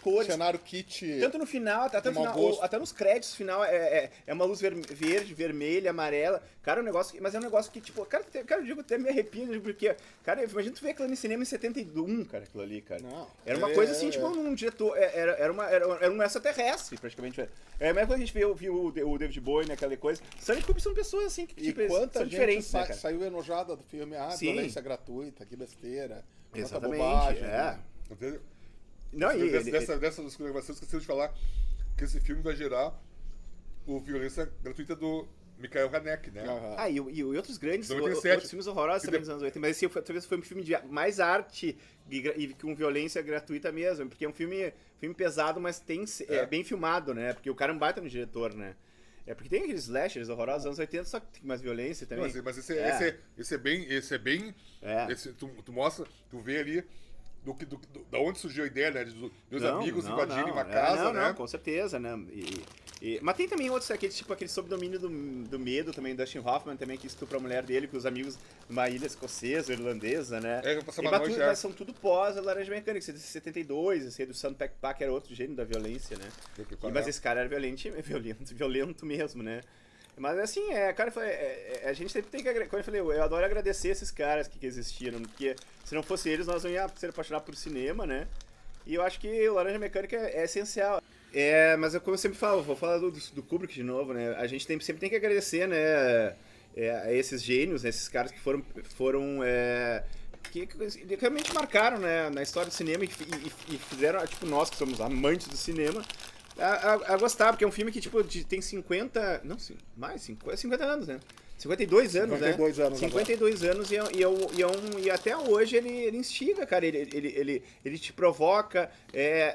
cores.
Cenário kit.
Tanto no final, até nos créditos final, é uma luz verde, vermelha, amarela. Cara, mas é um negócio que, tipo, cara, eu digo, até me arrepio, porque, cara, imagina tu ver aquilo no cinema em 71, cara, aquilo ali, cara. Não, era uma coisa assim, tipo, um diretor, era um extraterrestre, praticamente. É a mesma coisa que a gente viu o David Bowie, naquela coisa. Stanley Kubrick são pessoas, assim, que, tipo,
quanta
são
gente
diferentes, né, cara?
Saiu enojada do filme, violência gratuita, que besteira.
Exatamente,
bobagem,
né?
Não, dessa discussão, você esqueceu de falar que esse filme vai gerar o violência gratuita do Michael Haneke, né?
E outros grandes,
97,
outros filmes horrorosos também dos anos 80, mas esse talvez foi um filme de mais arte e com violência gratuita mesmo, porque é um filme filme pesado, mas é bem filmado, né? Porque o cara é um baita no diretor, né? É porque tem aqueles slashers horrorosos dos anos 80, só que tem mais violência também.
Mas esse é bem... Tu mostra, tu vê ali da onde surgiu a ideia, né? Dos amigos invadirem uma casa, né?
Não, com certeza, né? Mas tem também outros, aquele sob domínio do medo também, do Dustin Hoffman também, que estupra a mulher dele com os amigos numa ilha escocesa, irlandesa, né? Mas são tudo pós a Laranja Mecânica, esse de 72, esse do Sam Peckinpah, que era outro gênio da violência, né? Mas esse cara era violento mesmo, né? Mas assim, cara, a gente sempre tem que... Como eu falei, eu adoro agradecer esses caras que existiram, porque se não fosse eles, nós não íamos ser apaixonados por cinema, né? E eu acho que o Laranja Mecânica é essencial. Mas como eu sempre falo, vou falar do Kubrick de novo, né? A gente sempre tem que agradecer, né, a esses gênios, né, esses caras que foram que realmente marcaram, né, na história do cinema e fizeram, tipo, nós que somos amantes do cinema, a gostar, porque é um filme que, tipo, tem 50... Não, mais, 50 anos, né? 52 anos,
52
né?
anos
52 agora. Anos e até hoje ele instiga, cara, ele te provoca,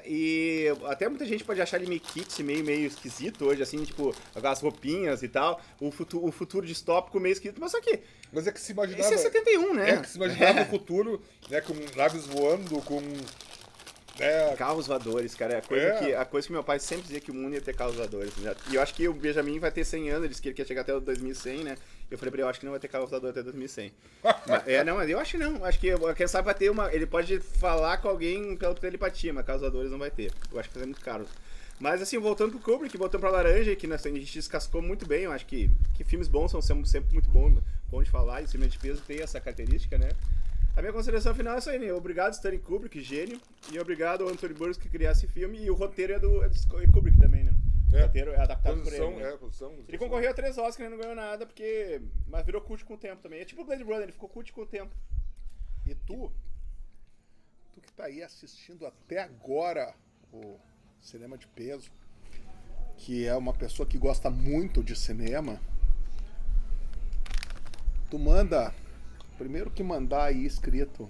e até muita gente pode achar ele meio kitsch, meio esquisito hoje, assim, tipo, aquelas roupinhas e tal, o futuro distópico meio esquisito, mas só que...
Mas é que se imaginava...
Esse é 71, né?
É que se imaginava o futuro, né, com naves voando, com...
Carros voadores, cara, a coisa que meu pai sempre dizia que o mundo ia ter carros voadores, né? E eu acho que o Benjamin vai ter 100 anos, ele disse que ele quer chegar até o 2100, né? Eu falei pra ele, eu acho que não vai ter carro voador até 2100. Mas eu acho que não, acho que quem sabe vai ter ele pode falar com alguém pela telepatia, mas carros voadores não vai ter, eu acho que vai ser muito caro. Mas assim, voltando pro Kubrick, voltando pra Laranja, que a gente descascou muito bem, eu acho que filmes bons são sempre muito bom de falar, e o cinema de peso tem essa característica, né? A minha consideração final é isso aí, né? Obrigado, Stanley Kubrick, gênio. E obrigado ao Anthony Burgess que criou esse filme. E o roteiro é do Kubrick também, né? O roteiro é adaptado por ele. Né? Ele concorreu a 3 Oscars e não ganhou nada, mas virou cult com o tempo também. É tipo o Blade Runner, ele ficou cult com o tempo.
E tu que tá aí assistindo até agora o Cinema de Peso, que é uma pessoa que gosta muito de cinema, tu manda... Primeiro que mandar aí escrito,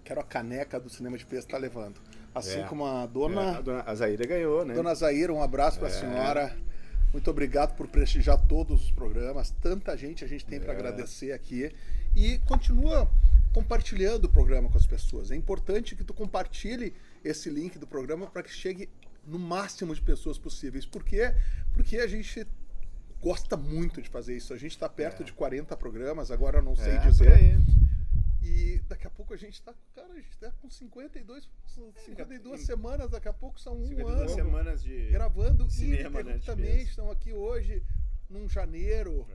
quero a caneca do Cinema de Peso, tá levando. Assim como a dona...
A dona Zaira ganhou, né?
Dona Zaira, um abraço pra senhora. Muito obrigado por prestigiar todos os programas. Tanta gente a gente tem para agradecer aqui. E continua compartilhando o programa com as pessoas. É importante que tu compartilhe esse link do programa para que chegue no máximo de pessoas possíveis. Por quê? Porque a gente gosta muito de fazer isso. A gente tá perto de 40 programas, agora eu não sei
Por
dizer.
aí.
E daqui a pouco a gente tá com 52 semanas, daqui a pouco são
52
ano
semanas de
gravando
cinema,
e
né, de
também
peso.
estão aqui hoje num janeiro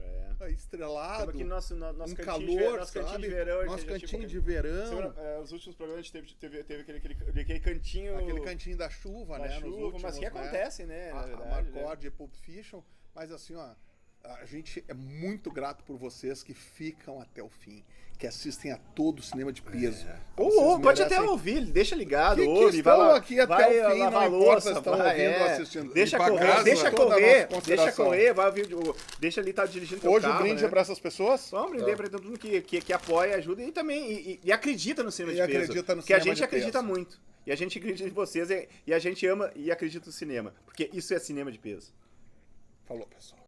estrelado,
aqui nosso
calor,
nosso cantinho
sabe?
de verão.
Nosso cantinho de verão.
Os últimos programas a gente teve aquele cantinho...
Aquele cantinho da chuva, né?
Chuva,
nos últimos,
mas que acontece, né? Na
A
verdade,
Marcord e Pulp Fiction. Mas assim, ó, a gente é muito grato por vocês que ficam até o fim, que assistem a todo o cinema de peso.
Ou pode até ouvir, deixa ligado,
que
ouve,
estão
vai lá,
aqui até
vai
o fim, não
lavar
importa
louça,
se estão ouvindo ou assistindo.
Deixa
E pra
correr,
casa,
deixa
toda a nossa
correr,
consideração.
vai ouvir, deixa ali, tá dirigindo teu
Hoje
carro,
o brinde
né?
é pra essas pessoas?
Vamos brindar pra todo mundo que apoia, ajuda e também e acredita no cinema
E
de peso.
acredita no
porque a
cinema
gente
de
acredita
peso.
muito. E a gente acredita em vocês e a gente ama e acredita no cinema. Porque isso é cinema de peso.
Falou, pessoal.